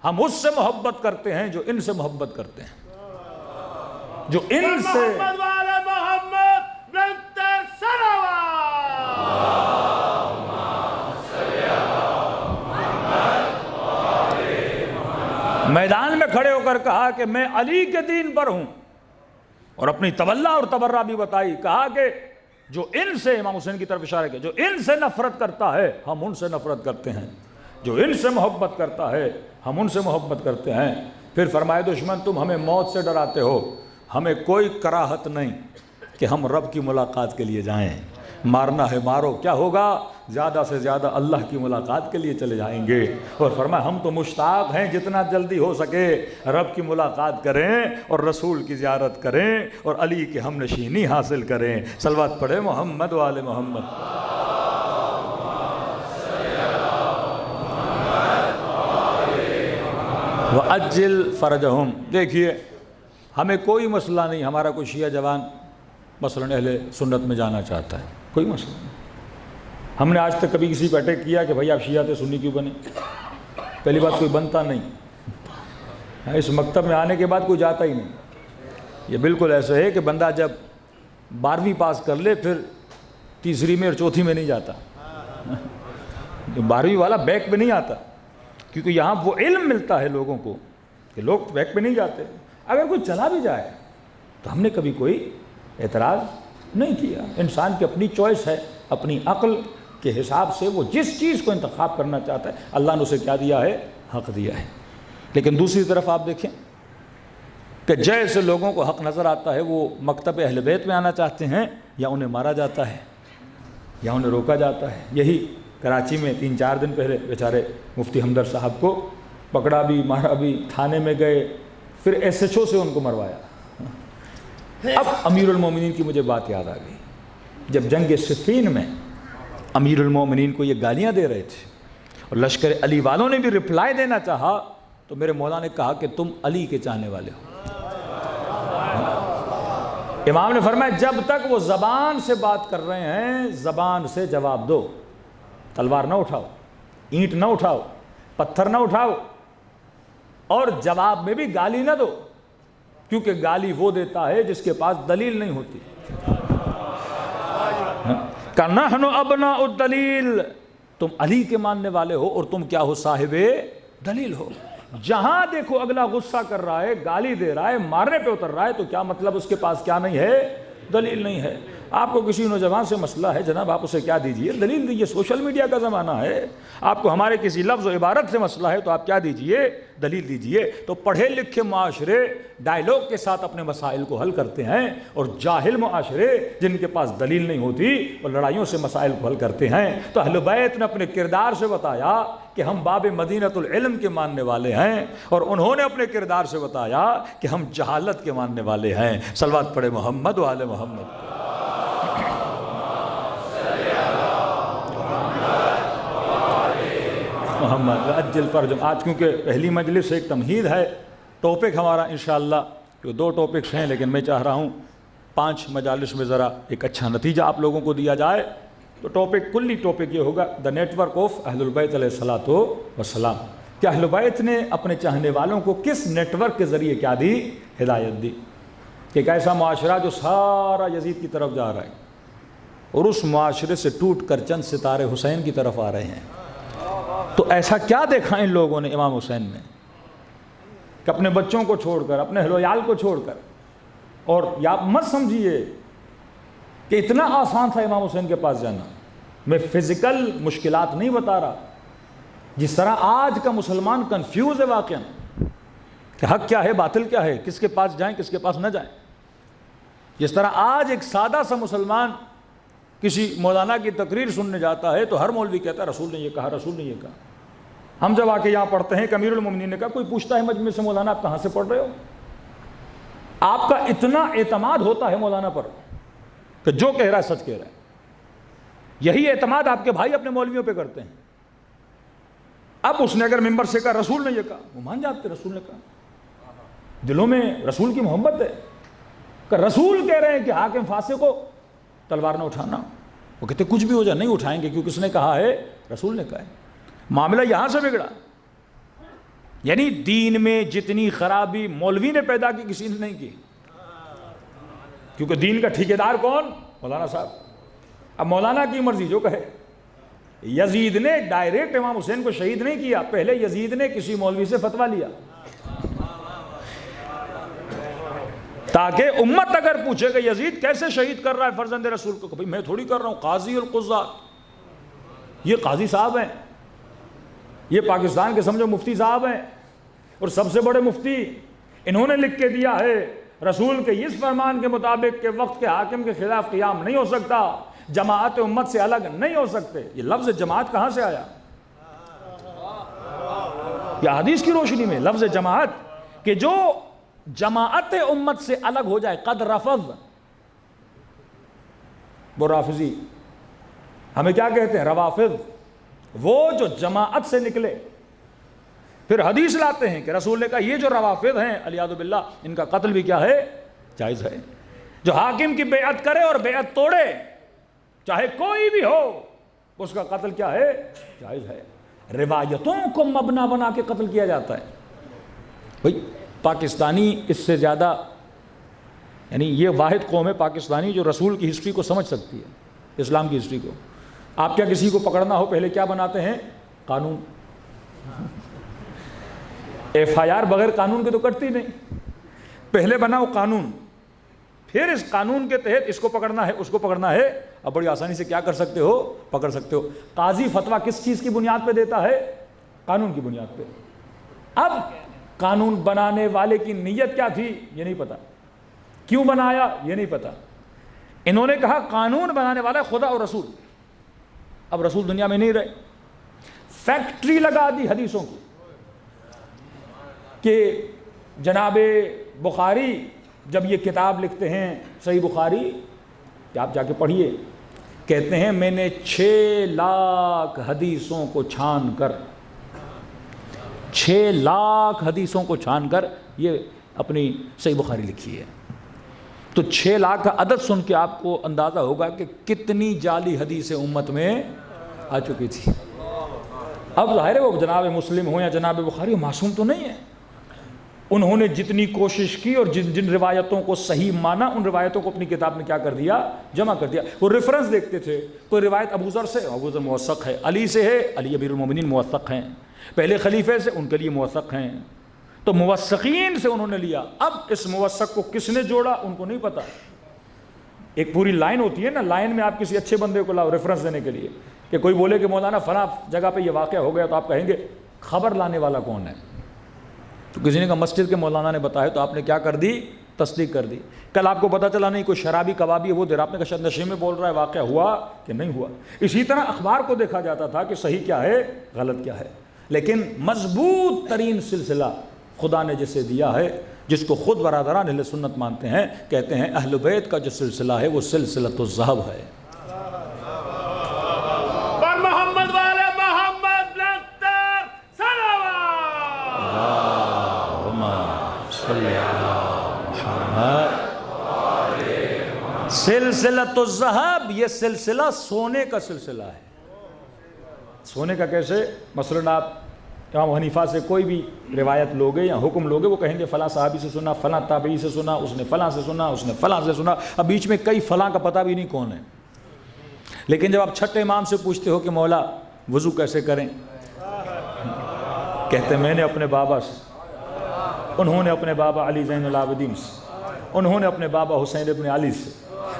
ہم اس سے محبت کرتے ہیں جو ان سے محبت کرتے ہیں، جو ان سے محمد والے محمد بہتر میدان میں کھڑے ہو کر کہا کہ میں علی کے دین پر ہوں، اور اپنی تولا اور تبرہ بھی بتائی، کہا کہ جو ان سے، امام حسین کی طرف اشارہ کیا، جو ان سے نفرت کرتا ہے ہم ان سے نفرت کرتے ہیں، جو ان سے محبت کرتا ہے ہم ان سے محبت کرتے ہیں۔ پھر فرمائے دشمن تم ہمیں موت سے ڈراتے ہو، ہمیں کوئی کراہت نہیں کہ ہم رب کی ملاقات کے لیے جائیں، مارنا ہے مارو، کیا ہوگا؟ زیادہ سے زیادہ اللہ کی ملاقات کے لیے چلے جائیں گے۔ اور فرمایا ہم تو مشتاق ہیں جتنا جلدی ہو سکے رب کی ملاقات کریں اور رسول کی زیارت کریں اور علی کی ہم نشینی حاصل کریں۔ صلوات پڑھے محمد و آل محمد۔ وَأَجِّلْ فَرَجَهُمْ۔ دیکھیے ہمیں کوئی مسئلہ نہیں، ہمارا کوئی شیعہ جوان مثلاً اہل سنت میں جانا چاہتا ہے، کوئی مسئلہ نہیں۔ ہم نے آج تک کبھی کسی پہ اٹیک کیا کہ بھائی آپ شیعہ تھے سنی کیوں بنے؟ پہلی بات کوئی بنتا نہیں، اس مکتب میں آنے کے بعد کوئی جاتا ہی نہیں۔ یہ بالکل ایسے ہے کہ بندہ جب 12ویں پاس کر لے پھر تیسری میں اور چوتھی میں نہیں جاتا، 12ویں والا بیک پہ نہیں آتا، کیونکہ یہاں وہ علم ملتا ہے لوگوں کو کہ لوگ بیک پہ نہیں جاتے۔ اگر کوئی چلا بھی جائے تو ہم نے کبھی کوئی اعتراض نہیں کیا۔ انسان کی اپنی چوائس ہے، اپنی عقل کے حساب سے وہ جس چیز کو انتخاب کرنا چاہتا ہے، اللہ نے اسے کیا دیا ہے؟ حق دیا ہے۔ لیکن دوسری طرف آپ دیکھیں کہ جیسے لوگوں کو حق نظر آتا ہے وہ مکتب اہل بیت میں آنا چاہتے ہیں، یا انہیں مارا جاتا ہے یا انہیں روکا جاتا ہے۔ یہی کراچی میں 3-4 دن پہلے بیچارے مفتی ہمدرد صاحب کو پکڑا بھی، مارا بھی، تھانے میں گئے، پھر SHO سے ان کو مروایا۔ اب امیر المومنین کی مجھے بات یاد آ گئی، جب جنگ صفین میں امیر المومنین کو یہ گالیاں دے رہے تھے اور لشکر علی والوں نے بھی رپلائی دینا چاہا تو میرے مولا نے کہا کہ تم علی کے چاہنے والے ہو۔ امام نے فرمایا جب تک وہ زبان سے بات کر رہے ہیں زبان سے جواب دو، تلوار نہ اٹھاؤ، اینٹ نہ اٹھاؤ، پتھر نہ اٹھاؤ، اور جواب میں بھی گالی نہ دو، کیونکہ گالی وہ دیتا ہے جس کے پاس دلیل نہیں ہوتی۔ کَنَحْنُ أَبْنَاءُ الدَّلِيلِ، تم علی کے ماننے والے ہو اور تم کیا ہو؟ صاحب دلیل ہو۔ جہاں دیکھو اگلا غصہ کر رہا ہے، گالی دے رہا ہے، مارنے پہ اتر رہا ہے، تو کیا مطلب اس کے پاس کیا نہیں ہے؟ دلیل نہیں ہے۔ آپ کو کسی نوجوان سے مسئلہ ہے، جناب آپ اسے کیا دیجئے؟ دلیل دیجئے۔ سوشل میڈیا کا زمانہ ہے، آپ کو ہمارے کسی لفظ و عبارت سے مسئلہ ہے تو آپ کیا دیجئے؟ دلیل دیجئے۔ تو پڑھے لکھے معاشرے ڈائیلاگ کے ساتھ اپنے مسائل کو حل کرتے ہیں، اور جاہل معاشرے جن کے پاس دلیل نہیں ہوتی وہ لڑائیوں سے مسائل کو حل کرتے ہیں۔ تو اہل بیت نے اپنے کردار سے بتایا کہ ہم باب مدینۃ العلم کے ماننے والے ہیں، اور انہوں نے اپنے کردار سے بتایا کہ ہم جہالت کے ماننے والے ہیں۔ صلوات پڑھے محمد و آل محمد۔ محمد اجل فرج۔ آج کیونکہ پہلی مجلس ایک تمہید ہے ٹاپک ہمارا انشاءاللہ جو 2 ٹاپکس ہیں، لیکن میں چاہ رہا ہوں 5 مجالس میں ذرا ایک اچھا نتیجہ آپ لوگوں کو دیا جائے. تو کلی ٹاپک یہ ہوگا دا نیٹ ورک آف اہل البیت علیہ الصلوۃ والسلام، کہ اہل بیت نے اپنے چاہنے والوں کو کس نیٹ ورک کے ذریعے کیا دی؟ ہدایت دی. کہ ایک ایسا معاشرہ جو سارا یزید کی طرف جا رہا ہے، اور اس معاشرے سے ٹوٹ کر چند ستارے حسین کی طرف آ رہے ہیں. تو ایسا کیا دیکھا ان لوگوں نے امام حسین نے کہ اپنے بچوں کو چھوڑ کر، اپنے اہل و عیال کو چھوڑ کر، اور یا مت سمجھیے کہ اتنا آسان تھا امام حسین کے پاس جانا. میں فزیکل مشکلات نہیں بتا رہا، جس طرح آج کا مسلمان کنفیوز ہے واقعا کہ حق کیا ہے باطل کیا ہے، کس کے پاس جائیں کس کے پاس نہ جائیں. جس طرح آج ایک سادہ سا مسلمان کسی مولانا کی تقریر سننے جاتا ہے تو ہر مولوی کہتا ہے رسول نے یہ کہا، رسول نے یہ کہا. ہم جب آ کے یہاں پڑھتے ہیں کہ امیر المومنین نے کہا، کوئی پوچھتا ہے مجمع سے مولانا آپ کہاں سے پڑھ رہے ہو؟ آپ کا اتنا اعتماد ہوتا ہے مولانا پر کہ جو کہہ رہا ہے سچ کہہ رہا ہے. یہی اعتماد آپ کے بھائی اپنے مولویوں پہ کرتے ہیں. اب اس نے اگر ممبر سے کہا رسول نے یہ کہا، وہ مان جاتے رسول نے کہا. دلوں میں رسول کی محبت ہے کہ رسول کہہ رہے ہیں کہ حاکم فاسق کو تلوار نہ اٹھانا. وہ کہتے کچھ بھی ہو جائے نہیں اٹھائیں گے کیونکہ اس نے کہا ہے، رسول نے کہا ہے. معاملہ یہاں سے بگڑا. یعنی دین میں جتنی خرابی مولوی نے پیدا کی کسی نے نہیں کی، کیونکہ دین کا ٹھیکیدار کون؟ مولانا صاحب. اب مولانا کی مرضی جو کہے. یزید نے ڈائریکٹ امام حسین کو شہید نہیں کیا، پہلے یزید نے کسی مولوی سے فتویٰ لیا تاکہ امت اگر پوچھے کہ یزید کیسے شہید کر رہا ہے فرزند رسول کو، کہ بھئی میں تھوڑی کر رہا ہوں، قاضی القضات، یہ قاضی صاحب ہیں، یہ پاکستان کے سمجھو مفتی صاحب ہیں، اور سب سے بڑے مفتی. انہوں نے لکھ کے دیا ہے رسول کے اس فرمان کے مطابق کہ وقت کے حاکم کے خلاف قیام نہیں ہو سکتا، جماعت امت سے الگ نہیں ہو سکتے. یہ لفظ جماعت کہاں سے آیا؟ یہ حدیث کی روشنی میں لفظ جماعت، کہ جو جماعت امت سے الگ ہو جائے، قد رفض. وہ رافضی ہمیں کیا کہتے ہیں؟ روافض. وہ جو جماعت سے نکلے پھر حدیث لاتے ہیں کہ رسول نے کہا یہ جو روافض ہیں علیہ باللہ ان کا قتل بھی کیا ہے؟ جائز ہے. جو حاکم کی بیعت کرے اور بیعت توڑے چاہے کوئی بھی ہو اس کا قتل کیا ہے؟ جائز ہے. روایتوں کو مبنا بنا کے قتل کیا جاتا ہے. بھئی پاکستانی اس سے زیادہ، یعنی یہ واحد قوم ہے پاکستانی جو رسول کی ہسٹری کو سمجھ سکتی ہے، اسلام کی ہسٹری کو. آپ کیا کسی کو پکڑنا ہو پہلے کیا بناتے ہیں؟ قانون. ایف آئی آر بغیر قانون کے تو کرتی نہیں. پہلے بناؤ قانون، پھر اس قانون کے تحت اس کو پکڑنا ہے اس کو پکڑنا ہے. اب بڑی آسانی سے کیا کر سکتے ہو؟ پکڑ سکتے ہو. قاضی فتویٰ کس چیز کی بنیاد پہ دیتا ہے؟ قانون کی بنیاد پہ. اب قانون بنانے والے کی نیت کیا تھی یہ نہیں پتا، کیوں بنایا یہ نہیں پتا. انہوں نے کہا قانون بنانے والا خدا اور رسول. اب رسول دنیا میں نہیں رہے، فیکٹری لگا دی حدیثوں کی کہ جناب بخاری جب یہ کتاب لکھتے ہیں صحیح بخاری کہ آپ جا کے پڑھیے، کہتے ہیں میں نے 6 لاکھ حدیثوں کو چھان کر 6 لاکھ حدیثوں کو چھان کر یہ اپنی صحیح بخاری لکھی ہے. تو 6 لاکھ کا عدد سن کے آپ کو اندازہ ہوگا کہ کتنی جعلی حدیثیں امت میں آ چکی تھی. اب ظاہر ہے وہ جناب مسلم ہوں یا جناب بخاری معصوم تو نہیں ہے. انہوں نے جتنی کوشش کی اور جن روایتوں کو صحیح مانا ان روایتوں کو اپنی کتاب میں کیا کر دیا؟ جمع کر دیا. وہ ریفرنس دیکھتے تھے، کوئی روایت ابو ذر سے، ابو ذر موثق ہے، علی سے ہے، علی امیر المومنین موثق ہیں، پہلے خلیفے سے ان کے لیے موثق ہیں. تو موثقین سے انہوں نے لیا. اب اس موثق کو کس نے جوڑا ان کو نہیں پتا. ایک پوری لائن ہوتی ہے نا، لائن میں آپ کسی اچھے بندے کو لاؤ ریفرنس دینے کے لیے، کہ کوئی بولے کہ مولانا فلاں جگہ پہ یہ واقعہ ہو گیا، تو آپ کہیں گے خبر لانے والا کون ہے؟ تو کسی نے کہا مسجد کے مولانا نے بتایا، تو آپ نے کیا کر دی؟ تصدیق کر دی. کل آپ کو پتہ چلا نہیں کوئی شرابی کبابی ہے وہ دیر، آپ نے کہا شاید نشے میں بول رہا ہے، واقعہ ہوا کہ نہیں ہوا. اسی طرح اخبار کو دیکھا جاتا تھا کہ صحیح کیا ہے غلط کیا ہے. لیکن مضبوط ترین سلسلہ خدا نے جسے دیا ہے، جس کو خود برادران اہل سنت مانتے ہیں، کہتے ہیں اہل بیت کا جو سلسلہ ہے وہ سلسلۃ الذھب ہے. پر محمد والے محمد لگتا صلوات. صلی علی محمد۔ سلسلۃ الذہب، یہ سلسلہ سونے کا سلسلہ ہے۔ سونے کا کیسے؟ مثلاً آپ امام حنیفہ سے کوئی بھی روایت لوگے یا حکم لوگے، وہ کہیں گے فلاں صحابی سے سنا، فلاں تابعی سے سنا، اس نے فلاں سے سنا، اس نے فلاں سے سنا، اب بیچ میں کئی فلاں کا پتہ بھی نہیں کون ہے۔ لیکن جب آپ چھٹے امام سے پوچھتے ہو کہ مولا وضو کیسے کریں، کہتے میں نے اپنے بابا سے، انہوں نے اپنے بابا علی زین العابدین سے، انہوں نے اپنے بابا حسین ابن علی سے،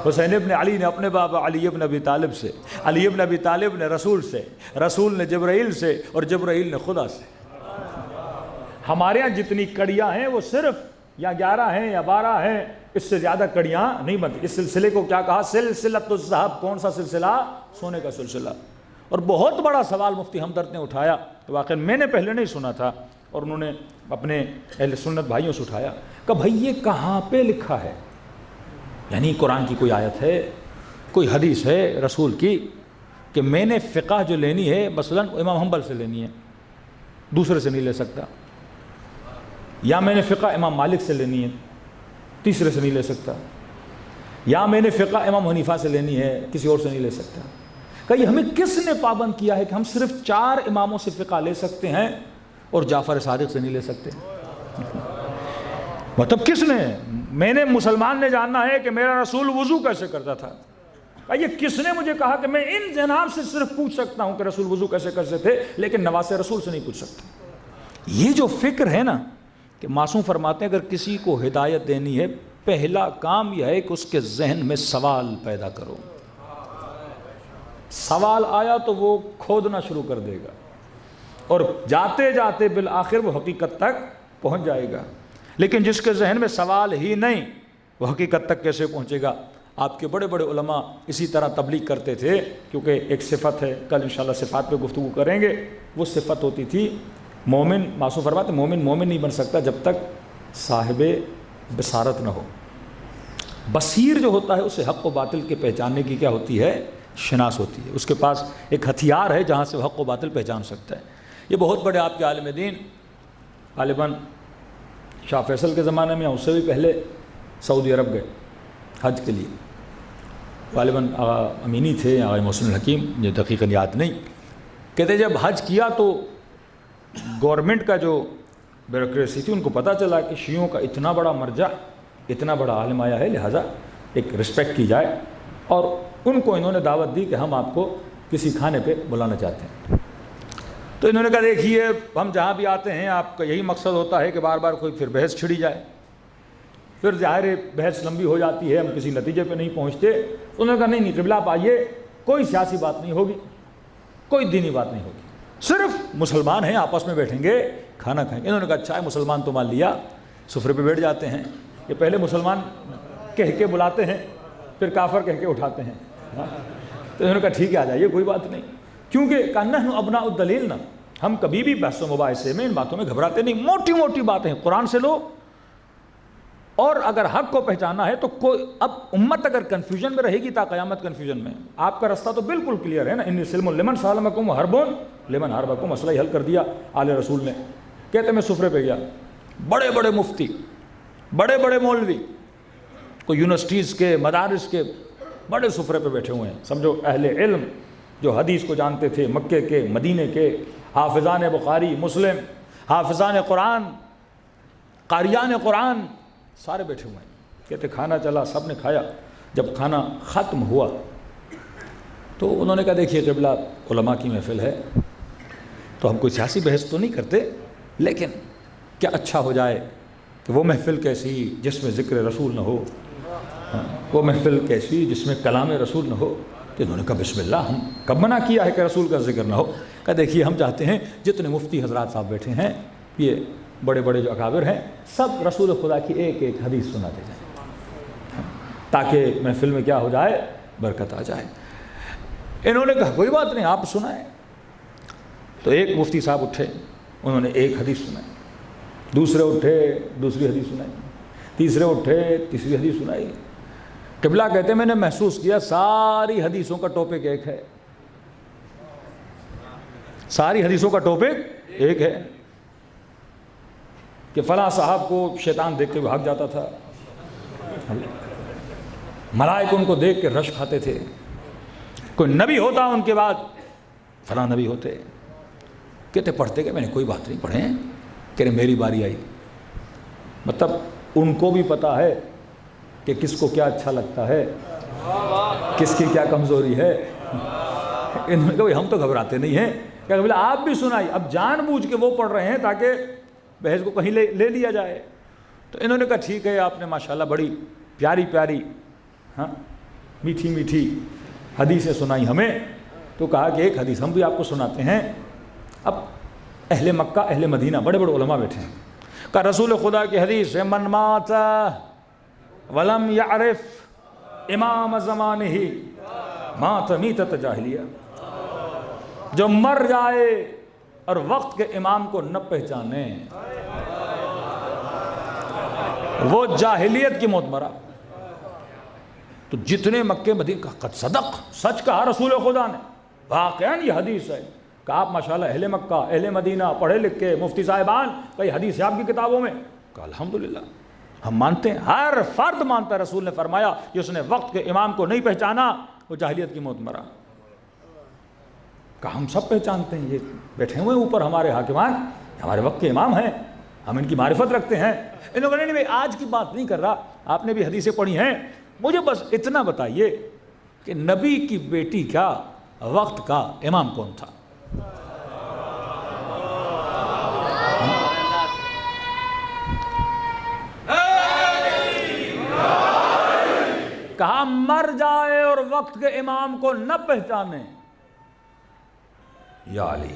حسین ابن علی نے اپنے بابا علی ابن ابی طالب سے، علی ابن ابی طالب نے رسول سے، رسول نے جبرائیل سے، اور جبرائیل نے خدا سے۔ ہمارے ہاں جتنی کڑیاں ہیں وہ صرف یا 11 ہیں یا 12 ہیں، اس سے زیادہ کڑیاں نہیں بنتی۔ اس سلسلے کو کیا کہا؟ سلسلۃ الذہب۔ کون سا سلسلہ؟ سونے کا سلسلہ۔ اور بہت بڑا سوال مفتی ہمدرد نے اٹھایا، واقعی میں نے پہلے نہیں سنا تھا، اور انہوں نے اپنے اہل سنت بھائیوں سے اٹھایا کہ بھائی یہ کہاں پہ لکھا ہے؟ یعنی قرآن کی کوئی آیت ہے، کوئی حدیث ہے رسول کی کہ میں نے فقہ جو لینی ہے مثلاً امام حنبل سے لینی ہے، دوسرے سے نہیں لے سکتا، یا میں نے فقہ امام مالک سے لینی ہے، تیسرے سے نہیں لے سکتا، یا میں نے فقہ امام حنیفہ سے لینی ہے، کسی اور سے نہیں لے سکتا۔ کہ یہ ہمیں کس نے پابند کیا ہے کہ ہم صرف 4 اماموں سے فقہ لے سکتے ہیں اور جعفر صادق سے نہیں لے سکتے؟ مطلب کس نے؟ میں نے مسلمان نے جاننا ہے کہ میرا رسول وضو کیسے کرتا تھا۔ یہ کس نے مجھے کہا کہ میں ان جناب سے صرف پوچھ سکتا ہوں کہ رسول وضو کیسے کرتے تھے، لیکن نواز رسول سے نہیں پوچھ سکتا؟ یہ جو فکر ہے نا کہ معصوم فرماتے ہیں اگر کسی کو ہدایت دینی ہے پہلا کام یہ ہے کہ اس کے ذہن میں سوال پیدا کرو۔ سوال آیا تو وہ کھودنا شروع کر دے گا، اور جاتے جاتے بالآخر وہ حقیقت تک پہنچ جائے گا۔ لیکن جس کے ذہن میں سوال ہی نہیں، وہ حقیقت تک کیسے پہنچے گا؟ آپ کے بڑے بڑے علماء اسی طرح تبلیغ کرتے تھے، کیونکہ ایک صفت ہے، کل انشاءاللہ صفات پہ گفتگو کریں گے۔ وہ صفت ہوتی تھی مومن، معصوم فرماتے مومن نہیں بن سکتا جب تک صاحب بصارت نہ ہو۔ بصیر جو ہوتا ہے اسے حق و باطل کے پہچاننے کی کیا ہوتی ہے؟ شناس ہوتی ہے۔ اس کے پاس ایک ہتھیار ہے جہاں سے وہ حق و باطل پہچان سکتا ہے۔ یہ بہت بڑے آپ کے عالم دین غالباً شاہ فیصل کے زمانے میں، اس سے بھی پہلے سعودی عرب گئے حج کے لیے، غالباً آغا امینی تھے، آغا محسن الحکیم، یہ دقیقاً یاد نہیں۔ کہتے جب حج کیا تو گورنمنٹ کا جو بیوروکریسی تھی ان کو پتہ چلا کہ شیعوں کا اتنا بڑا مرجع، اتنا بڑا عالم آیا ہے، لہٰذا ایک رسپیکٹ کی جائے، اور ان کو انہوں نے دعوت دی کہ ہم آپ کو کسی کھانے پہ بلانا چاہتے ہیں۔ تو انہوں نے کہا دیکھیے ہم جہاں بھی آتے ہیں آپ کا یہی مقصد ہوتا ہے کہ بار بار کوئی پھر بحث چھڑی جائے، پھر ظاہر بحث لمبی ہو جاتی ہے، ہم کسی نتیجے پہ نہیں پہنچتے۔ تو انہوں نے کہا نہیں قبلہ آپ آئیے، کوئی سیاسی بات نہیں ہوگی، کوئی دینی بات نہیں ہوگی، صرف مسلمان ہیں آپس میں بیٹھیں گے کھانا کھائیں گے۔ انہوں نے کہا اچھا ہے، مسلمان تو مان لیا، سفرے پہ بیٹھ جاتے ہیں۔ یہ پہلے مسلمان کہہ کے بلاتے ہیں، پھر کافر کہہ کے اٹھاتے ہیں۔ تو انہوں نے کہا ٹھیک ہے آ جائیے، کوئی بات نہیں، کیونکہ نحن ابناء الدلیل، نا ہم کبھی بھی بحث و مباحثے میں ان باتوں میں گھبراتے نہیں، موٹی موٹی باتیں قرآن سے لو، اور اگر حق کو پہچانا ہے تو کوئی اب امت اگر کنفیوژن میں رہے گی تا قیامت کنفیوژن میں، آپ کا رستہ تو بالکل کلیئر ہے نا، انی سلم لمن سالمکم حرب لمن حربکم، مسئلہ ہی حل کر دیا آل رسول نے۔ کہتے میں سفرے پہ گیا، بڑے بڑے مفتی، بڑے بڑے مولوی، کوئی یونیورسٹیز کے مدارس کے بڑے سفرے پہ بیٹھے ہوئے ہیں، سمجھو اہل علم جو حدیث کو جانتے تھے، مکے کے مدینے کے، حافظان بخاری مسلم، حافظان قرآن، قاریان قرآن، سارے بیٹھے ہوئے ہیں۔ کہتے کھانا چلا، سب نے کھایا، جب کھانا ختم ہوا تو انہوں نے کہا دیکھیے قبلہ علماء کی محفل ہے تو ہم کوئی سیاسی بحث تو نہیں کرتے، لیکن کیا اچھا ہو جائے کہ وہ محفل کیسی جس میں ذکر رسول نہ ہو، وہ محفل کیسی جس میں کلام رسول نہ ہو۔ کہ انہوں نے کہا بسم اللہ، ہم کب منع کیا ہے کہ رسول کا ذکر نہ ہو؟ کہا دیکھیے ہم چاہتے ہیں جتنے مفتی حضرات صاحب بیٹھے ہیں، یہ بڑے بڑے جو اکابر ہیں، سب رسول خدا کی ایک ایک حدیث سناتے جائیں تاکہ محفل میں کیا ہو جائے، برکت آ جائے۔ انہوں نے کہا کوئی بات نہیں، آپ سنائیں۔ تو ایک مفتی صاحب اٹھے، انہوں نے ایک حدیث سنائی، دوسرے اٹھے دوسری حدیث سنائی، تیسرے اٹھے تیسری حدیث سنائی۔ قبلہ کہتے ہیں میں نے محسوس کیا ساری حدیثوں کا ٹاپک ایک ہے، ساری حدیثوں کا ٹاپک ایک ہے۔ کہ فلاں صاحب کو شیطان دیکھ کے بھاگ جاتا تھا، ملائکہ ان کو دیکھ کے رش کھاتے تھے، کوئی نبی ہوتا ان کے بعد فلاں نبی ہوتے. کہتے پڑھتے کہ میں نے کوئی بات نہیں پڑھے، کہ میری باری آئی. مطلب ان کو بھی پتا ہے کہ کس کو کیا اچھا لگتا ہے، کس کی کیا کمزوری ہے. انہوں نے کہا ہم تو گھبراتے نہیں ہیں، کہ بولے آپ بھی سنائیے. اب جان بوجھ کے وہ پڑھ رہے ہیں تاکہ بحث کو کہیں لے لیا جائے. تو انہوں نے کہا ٹھیک ہے، آپ نے ماشاءاللہ بڑی پیاری پیاری میٹھی میٹھی حدیثیں سنائی ہمیں. تو کہا کہ ایک حدیث ہم بھی آپ کو سناتے ہیں. اب اہل مکہ اہل مدینہ بڑے بڑے علماء بیٹھے ہیں. کہا رسول خدا کی حدیث ہے من مات ولم یعرف امام زمانہ مات میتۃ جاہلیہ. جو مر جائے اور وقت کے امام کو نہ پہچانے وہ جاہلیت کی موت مرا. تو جتنے مکے مدینہ کا قد صدق، سچ کہا رسول خدا نے، واقعاً یہ حدیث ہے. کہ آپ ماشاءاللہ اہل مکہ اہل مدینہ پڑھے لکھے مفتی صاحبان، کئی حدیث ہے آپ کی کتابوں میں. کہ الحمدللہ ہم مانتے ہیں، ہر فرد مانتا ہے. رسول نے فرمایا جس نے وقت کے امام کو نہیں پہچانا وہ جاہلیت کی موت مرا. کہ ہم سب پہچانتے ہیں، یہ بیٹھے ہوئے اوپر ہمارے حاکمان ہمارے وقت کے امام ہیں، ہم ان کی معرفت رکھتے ہیں. انہوں نے کہا نہیں آج کی بات نہیں کر رہا، آپ نے بھی حدیثیں پڑھی ہیں، مجھے بس اتنا بتائیے کہ نبی کی بیٹی کا وقت کا امام کون تھا. کہا مر جائے اور وقت کے امام کو نہ پہچانے یا علی.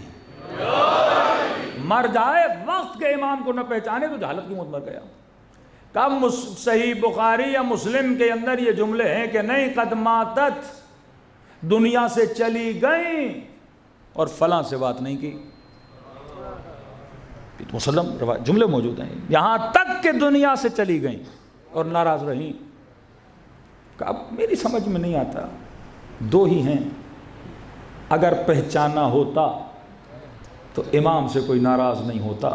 مر جائے وقت کے امام کو نہ پہچانے تو جہالت کی موت مر گیا. کب صحیح بخاری یا مسلم کے اندر یہ جملے ہیں کہ نہیں قد ماتت، دنیا سے چلی گئیں اور فلاں سے بات نہیں کی. مسلم جملے موجود ہیں، یہاں تک کہ دنیا سے چلی گئیں اور ناراض رہیں. اب میری سمجھ میں نہیں آتا، دو ہی ہیں. اگر پہچانا ہوتا تو امام سے کوئی ناراض نہیں ہوتا،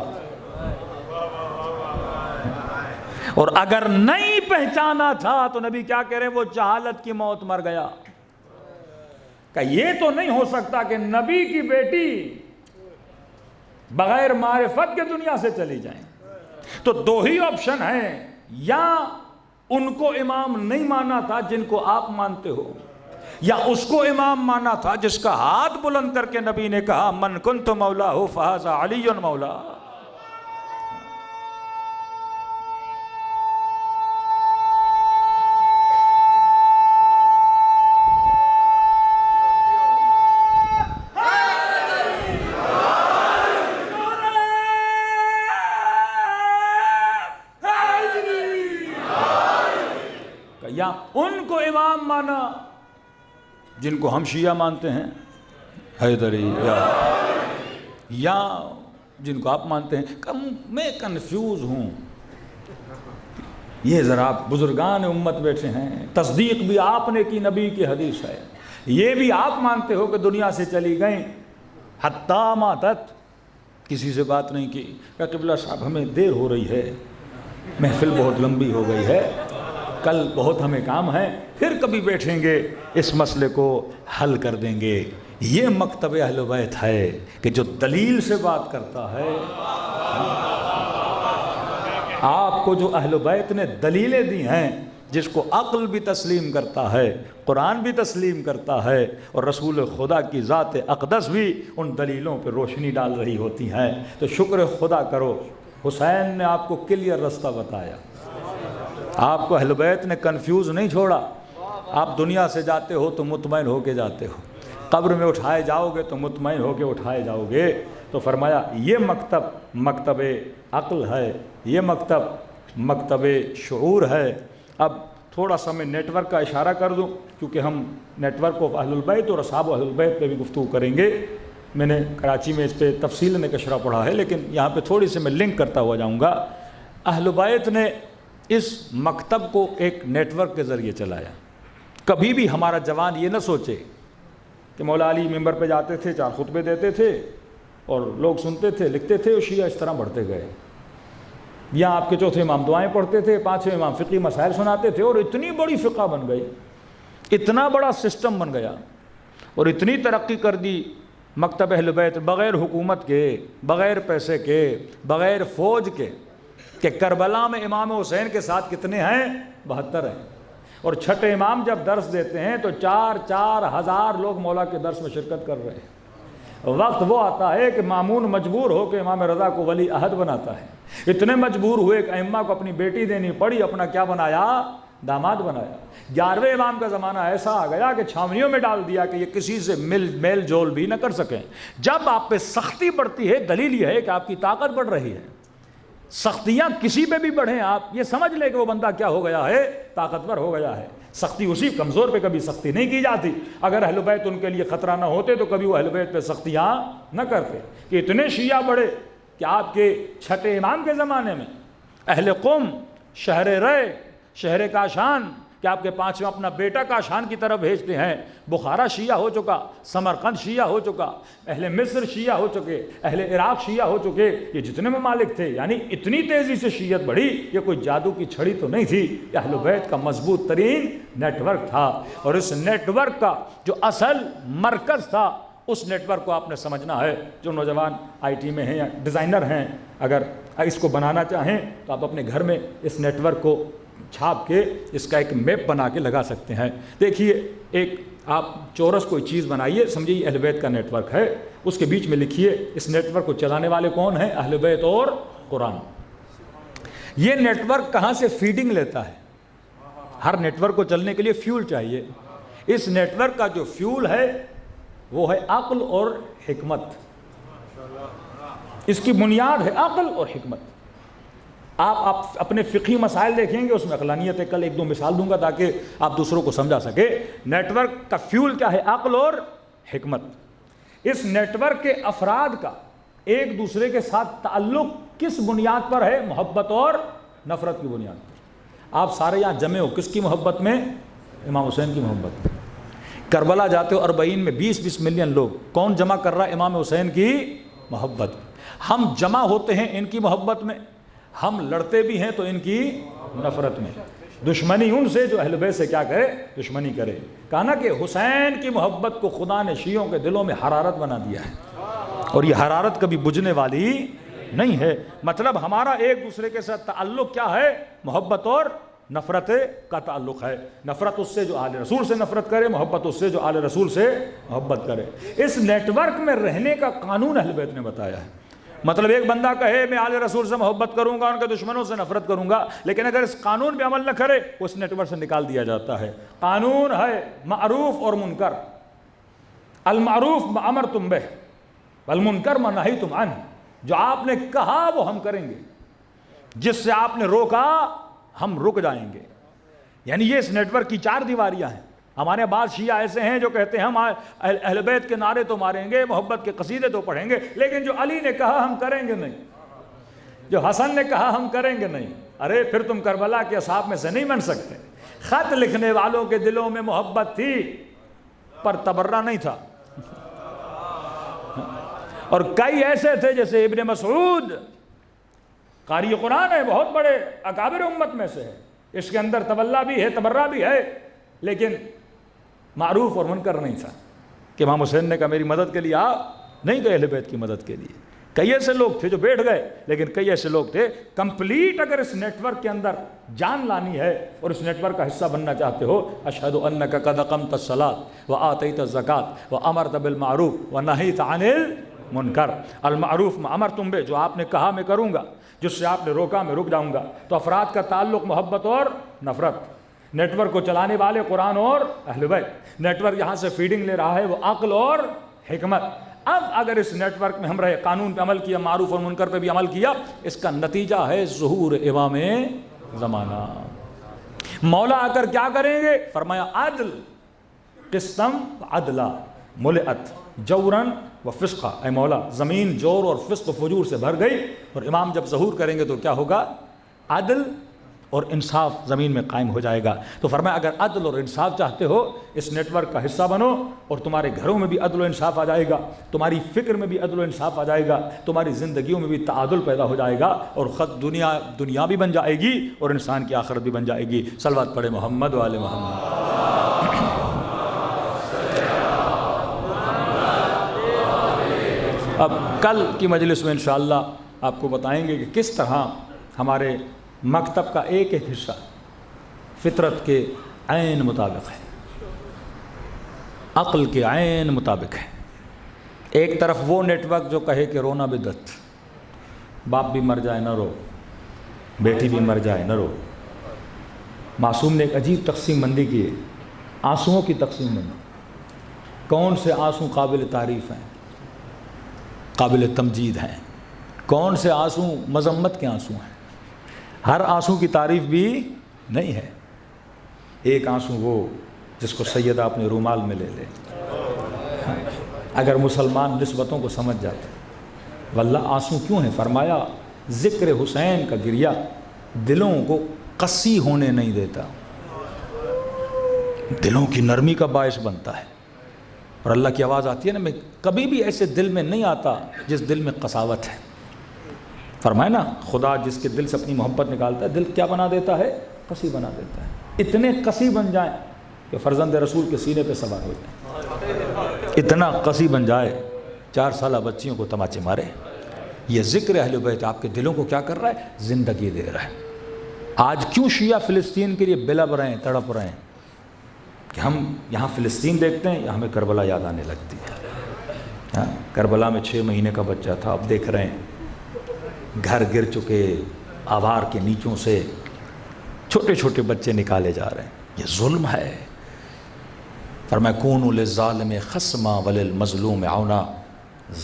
اور اگر نہیں پہچانا تھا تو نبی کیا کہہ رہے ہیں، وہ جہالت کی موت مر گیا. کہ یہ تو نہیں ہو سکتا کہ نبی کی بیٹی بغیر معرفت کے دنیا سے چلی جائیں. تو دو ہی آپشن ہیں، یا ان کو امام نہیں مانا تھا جن کو آپ مانتے ہو، یا اس کو امام مانا تھا جس کا ہاتھ بلند کر کے نبی نے کہا من کنت مولا ہو فہذا علی مولا. یا ان کو امام مانا جن کو ہم شیعہ مانتے ہیں حیدری، یا جن کو آپ مانتے ہیں. میں کنفیوز ہوں. یہ ذرا بزرگان امت بیٹھے ہیں، تصدیق بھی آپ نے کی نبی کی حدیث ہے، یہ بھی آپ مانتے ہو کہ دنیا سے چلی گئیں حتی ماتت، کسی سے بات نہیں کی. کہ قبلہ صاحب ہمیں دیر ہو رہی ہے، محفل بہت لمبی ہو گئی ہے، کل بہت ہمیں کام ہے، پھر کبھی بیٹھیں گے اس مسئلے کو حل کر دیں گے. یہ مکتب اہل بیت ہے کہ جو دلیل سے بات کرتا ہے. آپ کو جو اہل بیت نے دلیلیں دی ہیں، جس کو عقل بھی تسلیم کرتا ہے، قرآن بھی تسلیم کرتا ہے، اور رسول خدا کی ذات اقدس بھی ان دلیلوں پہ روشنی ڈال رہی ہوتی ہیں. تو شکر خدا کرو حسین نے آپ کو کلیئر رستہ بتایا، آپ کو اہل بیت نے کنفیوز نہیں چھوڑا. آپ دنیا سے جاتے ہو تو مطمئن ہو کے جاتے ہو، قبر میں اٹھائے جاؤ گے تو مطمئن ہو کے اٹھائے جاؤ گے. تو فرمایا یہ مکتب عقل ہے، یہ مکتب شعور ہے. اب تھوڑا سا میں نیٹ ورک کا اشارہ کر دوں، کیونکہ ہم نیٹ ورک آف اہل البیت اور اصحاب اہل البیت پہ بھی گفتگو کریں گے. میں نے کراچی میں اس پہ تفصیل نے کشرہ پڑھا ہے، لیکن یہاں پہ تھوڑی سی میں لنک کرتا ہوا جاؤں گا. اہل بیت نے اس مکتب کو ایک نیٹ ورک کے ذریعے چلایا. کبھی بھی ہمارا جوان یہ نہ سوچے کہ مولا علی ممبر پہ جاتے تھے، 4 خطبے دیتے تھے اور لوگ سنتے تھے، لکھتے تھے، اور شیعہ اس طرح بڑھتے گئے. یہاں آپ کے چوتھے امام دعائیں پڑھتے تھے، پانچویں امام فقہی مسائل سناتے تھے، اور اتنی بڑی فقہ بن گئی، اتنا بڑا سسٹم بن گیا، اور اتنی ترقی کر دی مکتب اہل بیت بغیر حکومت کے، بغیر پیسے کے، بغیر فوج کے، کہ کربلا میں امام حسین کے ساتھ کتنے ہیں؟ 72 ہیں، اور چھٹے امام جب درس دیتے ہیں تو 4-4 ہزار لوگ مولا کے درس میں شرکت کر رہے ہیں۔ وقت وہ آتا ہے کہ مامون مجبور ہو کے امام رضا کو ولی عہد بناتا ہے، اتنے مجبور ہوئے کہ ائمہ کو اپنی بیٹی دینی پڑی، اپنا کیا بنایا؟ داماد بنایا۔ 11ویں امام کا زمانہ ایسا آ گیا کہ چھاونیوں میں ڈال دیا کہ یہ کسی سے میل جول بھی نہ کر سکیں۔ جب آپ پہ سختی بڑھتی ہے، دلیل یہ ہے کہ آپ کی طاقت بڑھ رہی ہے۔ سختیاں کسی پہ بھی بڑھیں، آپ یہ سمجھ لیں کہ وہ بندہ کیا ہو گیا ہے؟ طاقتور ہو گیا ہے۔ سختی اسی کمزور پہ کبھی سختی نہیں کی جاتی۔ اگر اہل بیت ان کے لیے خطرہ نہ ہوتے تو کبھی وہ اہل بیت پہ سختیاں نہ کرتے۔ کہ اتنے شیعہ بڑھے کہ آپ کے چھٹے امام کے زمانے میں اہل قم، شہر رے، شہر کاشان، کہ آپ کے پانچواں اپنا بیٹا کاشان کی طرف بھیجتے ہیں، بخارا شیعہ ہو چکا، سمرقند شیعہ ہو چکا، اہل مصر شیعہ ہو چکے، اہل عراق شیعہ ہو چکے، یہ جتنے ممالک تھے، یعنی اتنی تیزی سے شیعت بڑھی، یہ کوئی جادو کی چھڑی تو نہیں تھی، یہ اہل بیت کا مضبوط ترین نیٹ ورک تھا۔ اور اس نیٹ ورک کا جو اصل مرکز تھا، اس نیٹ ورک کو آپ نے سمجھنا ہے۔ جو نوجوان آئی ٹی میں ہیں یا ڈیزائنر ہیں، اگر اس کو بنانا چاہیں تو آپ اپنے گھر میں اس نیٹ ورک کو چھاپ کے اس کا ایک میپ بنا کے لگا سکتے ہیں۔ دیکھیے، ایک آپ چورس کوئی چیز بنائیے، سمجھیے یہ اہل بیت کا نیٹ ورک ہے، اس کے بیچ میں لکھیے اس نیٹ ورک کو چلانے والے کون ہیں؟ اہل بیت اور قرآن۔ یہ نیٹ ورک کہاں سے فیڈنگ لیتا ہے؟ ہر نیٹ ورک کو چلنے کے لیے فیول چاہیے۔ اس نیٹ ورک کا جو فیول ہے وہ ہے عقل اور حکمت۔ اس کی بنیاد ہے عقل اور حکمت۔ آپ اپنے فقہی مسائل دیکھیں گے، اس میں عقلانیت ہے، کل 1-2 مثال دوں گا تاکہ آپ دوسروں کو سمجھا سکے۔ نیٹ ورک کا فیول کیا ہے؟ عقل اور حکمت۔ اس نیٹ ورک کے افراد کا ایک دوسرے کے ساتھ تعلق کس بنیاد پر ہے؟ محبت اور نفرت کی بنیاد پر۔ آپ سارے یہاں جمع ہو کس کی محبت میں؟ امام حسین کی محبت میں۔ کربلا جاتے ہو 40 میں 20-20 ملین لوگ، کون جمع کر رہا ہے؟ امام حسین کی محبت۔ ہم جمع ہوتے ہیں ان کی محبت میں، ہم لڑتے بھی ہیں تو ان کی نفرت میں۔ دشمنی ان سے جو اہل بیت سے کیا کرے؟ دشمنی کرے۔ کہا نا کہ حسین کی محبت کو خدا نے شیعوں کے دلوں میں حرارت بنا دیا ہے، اور یہ حرارت کبھی بجھنے والی نہیں ہے۔ مطلب ہمارا ایک دوسرے کے ساتھ تعلق کیا ہے؟ محبت اور نفرت کا تعلق ہے۔ نفرت اس سے جو آل رسول سے نفرت کرے، محبت اس سے جو آل رسول سے محبت کرے۔ اس نیٹ ورک میں رہنے کا قانون اہل بیت نے بتایا ہے۔ مطلب ایک بندہ کہے میں آل رسول سے محبت کروں گا، ان کے دشمنوں سے نفرت کروں گا، لیکن اگر اس قانون پہ عمل نہ کرے اس نیٹ ورک سے نکال دیا جاتا ہے۔ قانون ہے معروف اور منکر۔ المعروف ما امرتم بہ والمنکر ما نہیتم عنہ۔ جو آپ نے کہا وہ ہم کریں گے، جس سے آپ نے روکا ہم رک جائیں گے۔ یعنی یہ اس نیٹ ورک کی 4 دیواریاں ہیں۔ ہمارے بعض شیعہ ایسے ہیں جو کہتے ہیں ہم اہل بیت کے نعرے تو ماریں گے، محبت کے قصیدے تو پڑھیں گے، لیکن جو علی نے کہا ہم کریں گے نہیں، جو حسن نے کہا ہم کریں گے نہیں۔ ارے پھر تم کربلا کے اصحاب میں سے نہیں بن سکتے۔ خط لکھنے والوں کے دلوں میں محبت تھی پر تبرہ نہیں تھا، اور کئی ایسے تھے جیسے ابن مسعود، قاری قرآن ہے، بہت بڑے اکابر امت میں سے ہے، اس کے اندر تولا بھی ہے، تبرہ بھی ہے، لیکن معروف اور منکر نہیں تھا کہ امام حسین نے کہا میری مدد کے لیے آ، نہیں کہ اہل بیت کی مدد کے لیے۔ کئی ایسے لوگ تھے جو بیٹھ گئے، لیکن کئی ایسے لوگ تھے کمپلیٹ۔ اگر اس نیٹ ورک کے اندر جان لانی ہے اور اس نیٹ ورک کا حصہ بننا چاہتے ہو، اشہد انک قد اقمت الصلاۃ وآتیت الزکاۃ وامرت بالمعروف ونہیت عن المنکر۔ المعروف ما امرتم بہ، جو آپ نے کہا میں کروں گا، جس سے آپ نے روکا میں رک جاؤں گا۔ تو افراد کا تعلق محبت اور نفرت۔ نیٹ ورک کو چلانے والے قرآن اور اہل بیت۔ نیٹ ورک یہاں سے فیڈنگ لے رہا ہے وہ عقل اور حکمت۔ اب اگر اس نیٹ ورک میں ہم رہے، قانون پہ عمل کیا، معروف اور منکر پہ بھی عمل کیا، اس کا نتیجہ ہے ظہور امام زمانہ۔ مولا آ کر کیا کریں گے؟ فرمایا عدل قسطم عدلا ملئت جورن و فسقا۔ اے مولا زمین جور اور فسق و فجور سے بھر گئی، اور امام جب ظہور کریں گے تو کیا ہوگا؟ عدل اور انصاف زمین میں قائم ہو جائے گا۔ تو فرمایا اگر عدل اور انصاف چاہتے ہو اس نیٹ ورک کا حصہ بنو، اور تمہارے گھروں میں بھی عدل و انصاف آ جائے گا، تمہاری فکر میں بھی عدل و انصاف آ جائے گا، تمہاری زندگیوں میں بھی تعادل پیدا ہو جائے گا، اور خود دنیا بھی بن جائے گی اور انسان کی آخرت بھی بن جائے گی۔ صلوات پڑھے محمد و آل محمد۔ اب کل کی مجلس میں انشاءاللہ آپ کو بتائیں گے کہ کس طرح ہمارے مکتب کا ایک ایک حصہ فطرت کے عین مطابق ہے، عقل کے عین مطابق ہے۔ ایک طرف وہ نیٹ ورک جو کہے کہ رونا بدعت، باپ بھی مر جائے نہ رو، بیٹی بھی مر جائے نہ رو۔ معصوم نے ایک عجیب تقسیم بندی کی ہے، آنسوؤں کی تقسیم بندی۔ کون سے آنسو قابل تعریف ہیں، قابل تمجید ہیں، کون سے آنسو مذمت کے آنسو ہیں۔ ہر آنسو کی تعریف بھی نہیں ہے۔ ایک آنسو وہ جس کو سیدہ اپنے رومال میں لے لے، اگر مسلمان نسبتوں کو سمجھ جاتے۔ واللہ آنسو کیوں ہیں؟ فرمایا ذکر حسین کا گریہ دلوں کو قسی ہونے نہیں دیتا، دلوں کی نرمی کا باعث بنتا ہے۔ اور اللہ کی آواز آتی ہے نا، میں کبھی بھی ایسے دل میں نہیں آتا جس دل میں قساوت ہے۔ فرمایا نا خدا جس کے دل سے اپنی محبت نکالتا ہے، دل کیا بنا دیتا ہے؟ قسی بنا دیتا ہے۔ اتنے قسی بن جائیں کہ فرزند رسول کے سینے پہ سوار ہو جائیں، اتنا قسی بن جائے 4 سالہ بچیوں کو تماچے مارے۔ یہ ذکر اہل بیت آپ کے دلوں کو کیا کر رہا ہے؟ زندگی دے رہا ہے۔ آج کیوں شیعہ فلسطین کے لیے بلب رہے ہیں، تڑپ رہے ہیں؟ کہ ہم یہاں فلسطین دیکھتے ہیں یا ہمیں کربلا یاد آنے لگتی ہے۔ کربلا میں 6 مہینے کا بچہ تھا، اب دیکھ رہے ہیں گھر گر چکے، آوار کے نیچوں سے چھوٹے چھوٹے بچے نکالے جا رہے ہیں۔ یہ ظلم ہے۔ فرمایا کونوا للظالم خصما وللمظلوم عونا،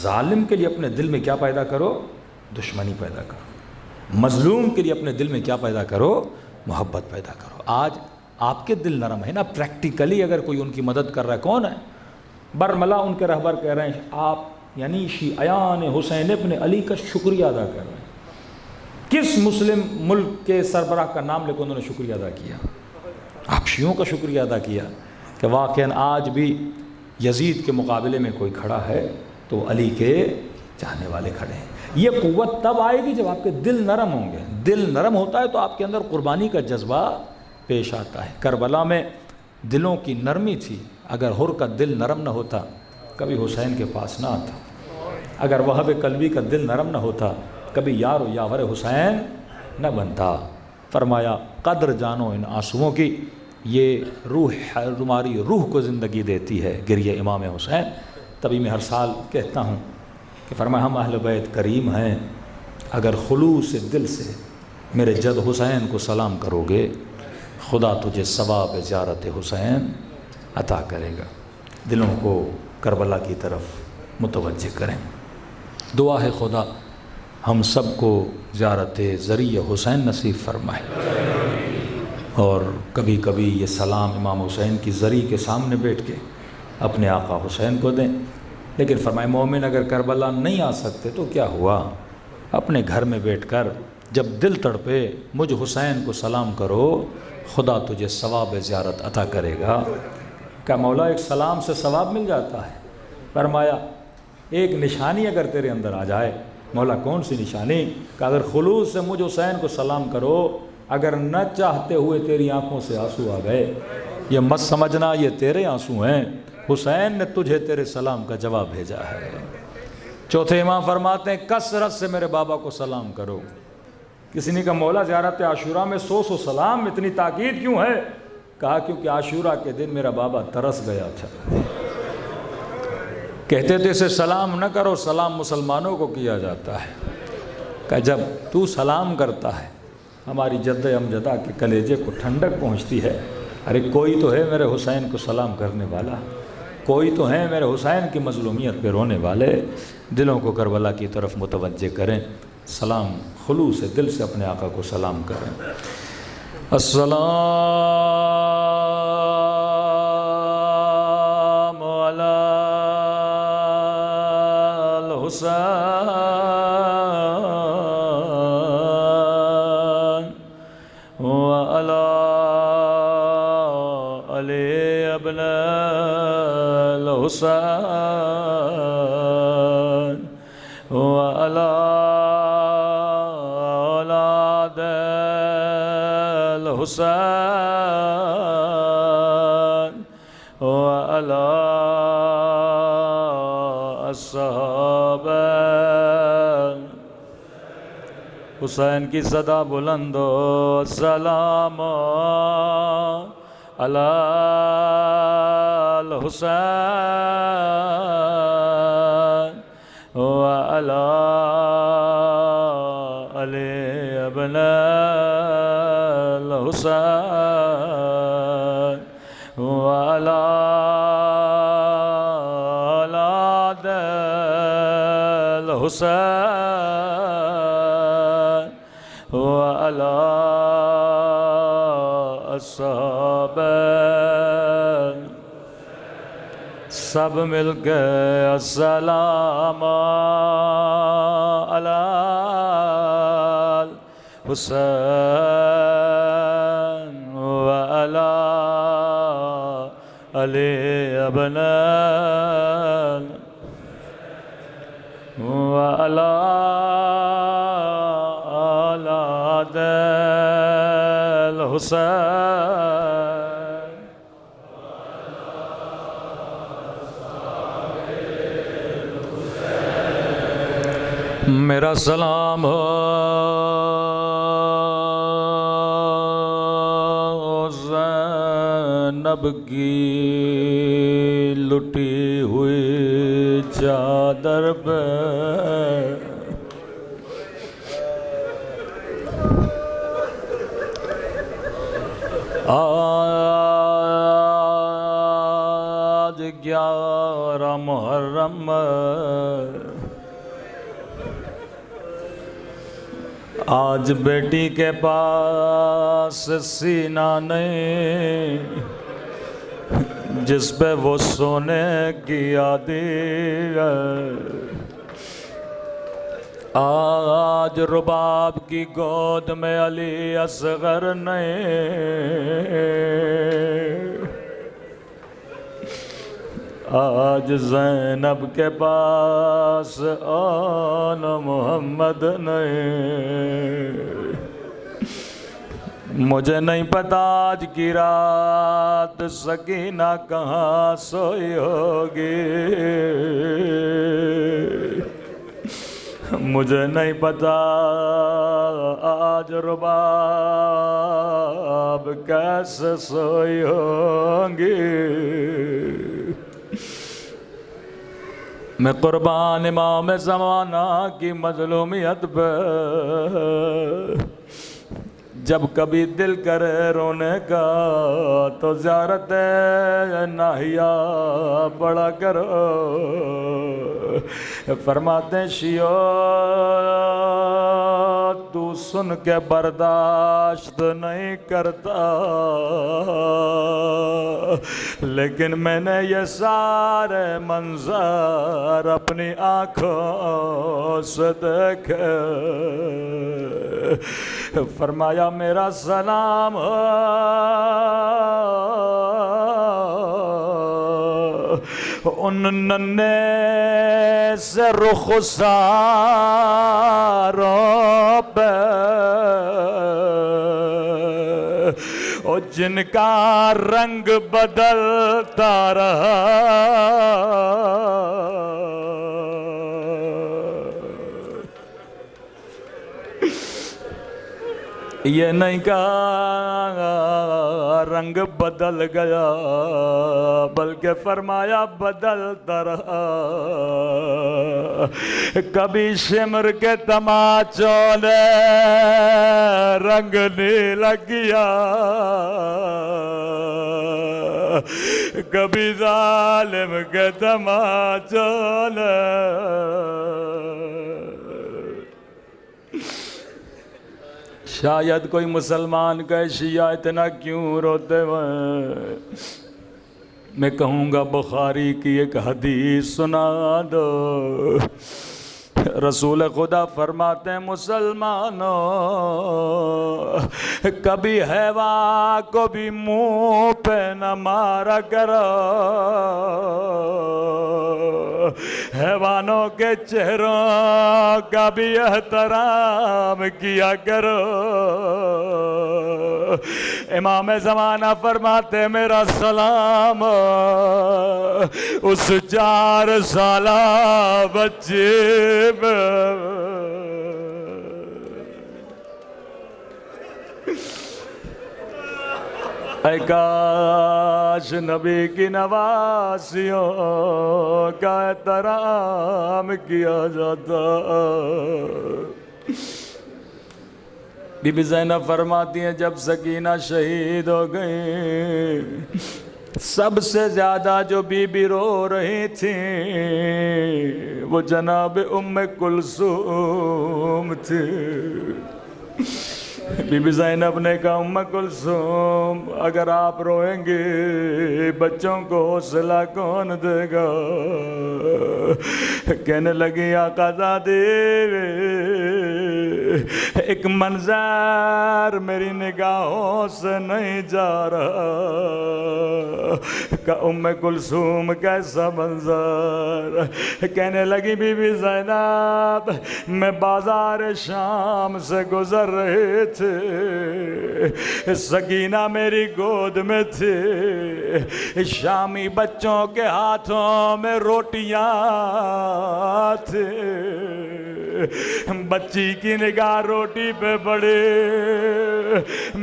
ظالم کے لیے اپنے دل میں کیا پیدا کرو؟ دشمنی پیدا کرو۔ مظلوم کے لیے اپنے دل میں کیا پیدا کرو؟ محبت پیدا کرو۔ آج آپ کے دل نرم ہے نا، پریکٹیکلی اگر کوئی ان کی مدد کر رہا ہے، کون ہے؟ برملا ان کے رہبر کہہ رہے ہیں آپ یعنی شیعیان حسین ابن علی کا شکریہ ادا کر رہے ہیں۔ کس مسلم ملک کے سربراہ کا نام لے کے انہوں نے شکریہ ادا کیا؟ آپ شیعوں کا شکریہ ادا کیا کہ واقعاً آج بھی یزید کے مقابلے میں کوئی کھڑا ہے تو علی کے چاہنے والے کھڑے ہیں۔ یہ قوت تب آئے گی جب آپ کے دل نرم ہوں گے۔ دل نرم ہوتا ہے تو آپ کے اندر قربانی کا جذبہ پیش آتا ہے۔ کربلا میں دلوں کی نرمی تھی، اگر حر کا دل نرم نہ ہوتا کبھی حسین کے پاس نہ آتا، اگر وہب قلبی کا دل نرم نہ ہوتا کبھی یار و یاور حسین نہ بنتا۔ فرمایا قدر جانو ان آنسوؤں کی، یہ روح تمہاری روح کو زندگی دیتی ہے، گریہ امام حسین۔ تبھی میں ہر سال کہتا ہوں کہ فرمایا ہم اہل بیت کریم ہیں، اگر خلوص دل سے میرے جد حسین کو سلام کرو گے خدا تجھے ثواب زیارت حسین عطا کرے گا۔ دلوں کو کربلا کی طرف متوجہ کریں۔ دعا ہے خدا ہم سب کو زیارت ذریعہ حسین نصیب فرمائے، اور کبھی کبھی یہ سلام امام حسین کی ذریعہ کے سامنے بیٹھ کے اپنے آقا حسین کو دیں۔ لیکن فرمائے مومن اگر کربلا نہیں آ سکتے تو کیا ہوا، اپنے گھر میں بیٹھ کر جب دل تڑپے مجھ حسین کو سلام کرو، خدا تجھے ثواب زیارت عطا کرے گا۔ کہ مولا ایک سلام سے ثواب مل جاتا ہے؟ فرمایا ایک نشانی اگر تیرے اندر آ جائے، مولا کون سی نشانی؟ کہ اگر خلوص سے مجھ حسین کو سلام کرو، اگر نہ چاہتے ہوئے تیری آنکھوں سے آنسو آ گئے، یہ مت سمجھنا یہ تیرے آنسو ہیں، حسین نے تجھے تیرے سلام کا جواب بھیجا ہے۔ چوتھے امام فرماتے ہیں کثرت سے میرے بابا کو سلام کرو۔ کسی نے کہا مولا زیارت عاشورہ میں 100 سلام، اتنی تاکید کیوں ہے؟ کہا کیونکہ عاشورہ کے دن میرا بابا ترس گیا تھا، کہتے تھے اسے سلام نہ کرو، سلام مسلمانوں کو کیا جاتا ہے۔ کہ جب تو سلام کرتا ہے ہماری جد امجدہ کے کلیجے کو ٹھنڈک پہنچتی ہے، ارے کوئی تو ہے میرے حسین کو سلام کرنے والا، کوئی تو ہے میرے حسین کی مظلومیت پہ رونے والے۔ دلوں کو کربلا کی طرف متوجہ کریں، سلام خلوص سے دل سے اپنے آقا کو سلام کریں۔ السلام علی الحسین الحسین وعلى أولاد الحسين وعلى الصحابة حسین کی صدا بلند ہو سلام علی الحسین وعلی علی ابن الحسین وعلی اولاد الحسین وعلى الصحابة سب مل کے السلام علی الحسین وعلى علی ابن وعلى أولاد الحسين میرا سلام ہو زینب کی لٹی ہوئی چادر پہ آج 11 محرم آج بیٹی کے پاس سینہ نہیں جس پہ وہ سونے کی عادی ہے آج رباب کی گود میں علی اصغر نہیں آج زینب کے پاس آن محمد نہیں مجھے نہیں پتا آج کی رات سکینہ کہاں سوئی ہوگی مجھے نہیں پتا آج رباب کیسے سوئی ہونگی میں قربان امام زمانہ کی مظلومیت پہ جب کبھی دل کرے رونے کا تو زیارت ناہیہ پڑا کرو فرماتے ہیں شیعو تو سن کے برداشت نہیں کرتا لیکن میں نے یہ سارے منظر اپنی آنکھوں سے دیکھے فرمایا میرا سلام ان ننے سے رخساروں پہ جن کا رنگ بدلتا رہا یہ نہیں کہا رنگ بدل گیا بلکہ فرمایا بدلتا رہا کبھی شمر کے تماچوں نے رنگ نیلا کیا کبھی ظالم کے تماچوں نے شاید کوئی مسلمان کہے شیعہ اتنا کیوں روتے ہیں میں کہوں گا بخاری کی ایک حدیث سنا دو رسول خدا فرماتے ہیں مسلمانوں کبھی حیوان کو بھی منہ پہ نہ مارا کرو، حیوانوں کے چہروں کا بھی احترام کیا کرو۔ امام زمانہ فرماتے میرا سلام اس 4 سالہ بچے اے کاش نبی کی نواسیوں کا احترام کیا جاتا۔ بی بی زینب فرماتی ہیں جب سکینہ شہید ہو گئی سب سے زیادہ جو بی بی رو رہی تھیں وہ جناب ام کلثوم تھی۔ بی بی زینب نے کہا ام کلثوم اگر آپ روئیں گے بچوں کو حوصلہ کون دے گا؟ کہنے لگی آقا زادی ایک منظر میری نگاہوں سے نہیں جا رہا۔ کہ ام کلثوم کیسا منظر؟ کہنے لگی بی بی زینب میں بازار شام سے گزر رہے تھے، سکینہ میری گود میں تھے، شامی بچوں کے ہاتھوں میں روٹیاں تھے، بچی کی نگاہ روٹی پہ پڑے،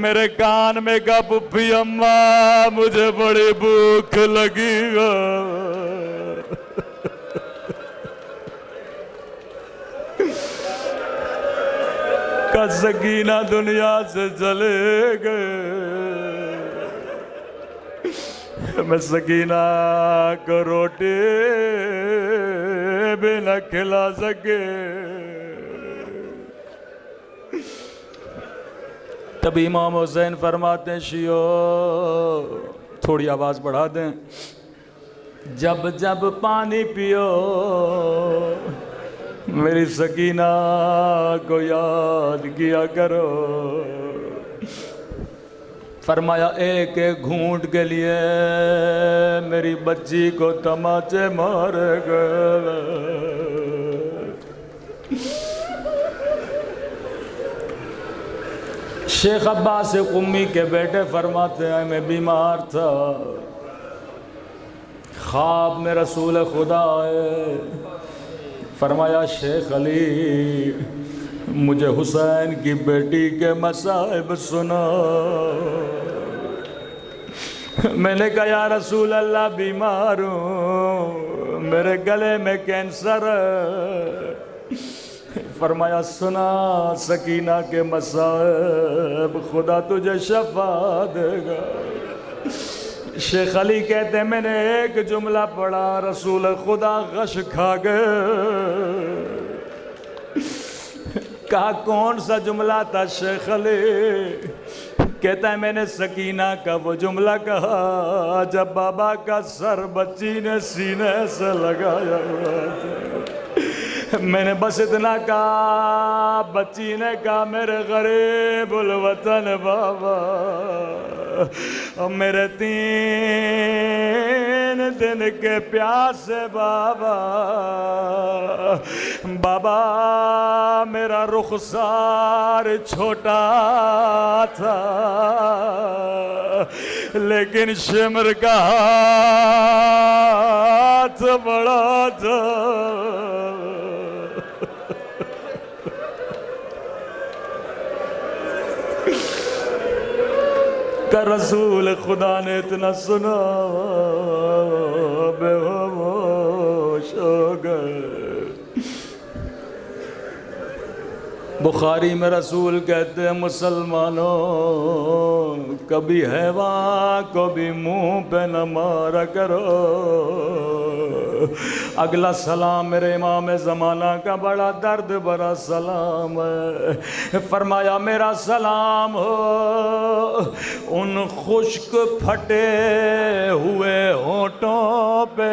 میرے کان میں کہا پپھی اماں مجھے بڑی بھوک لگی گا۔ کا سکینہ دنیا سے چلے گئے، میں سکینہ کو روٹی بھی نہ کھلا سکے۔ تب امام حسین فرماتے ہیں شیعو تھوڑی آواز بڑھا دیں، جب جب پانی پیو میری سکینہ کو یاد کیا کرو۔ فرمایا ایک ایک گھونٹ کے لیے میری بچی کو تماچے مارے گئے۔ شیخ عباس قمی کے بیٹے فرماتے ہیں میں بیمار تھا، خواب میں رسول خدا آئے، فرمایا شیخ علی مجھے حسین کی بیٹی کے مصائب سنا۔ میں نے کہا یا رسول اللہ بیمار ہوں، میرے گلے میں کینسر ہے۔ فرمایا سنا سکینہ کے مصائب، خدا تجھے شفا دے گا۔ شیخ علی کہتے ہیں میں نے ایک جملہ پڑھا رسول خدا غش کھا گئے۔ کہا کون سا جملہ تھا شیخ علی؟ کہتا ہے میں نے سکینہ کا وہ جملہ کہا جب بابا کا سر بچی نے سینے سے لگایا ہوا تھا۔ میں نے بس اتنا کہا، بچی نے کہا میرے غریب الوطن بابا، میرے 3 دن کے پیاسے بابا، بابا میرا رخسار چھوٹا تھا لیکن شمر کا ہاتھ بڑا تھا۔ کہ رسول خدا نے اتنا سنا بے ہوش ہو گئے۔ بخاری میں رسول کہتے ہیں مسلمانوں کبھی حیوان کو بھی منہ پہ نہ مارا کرو۔ اگلا سلام میرے امام زمانہ کا بڑا درد بھرا سلام ہے۔ فرمایا میرا سلام ہو ان خشک پھٹے ہوئے ہونٹوں پہ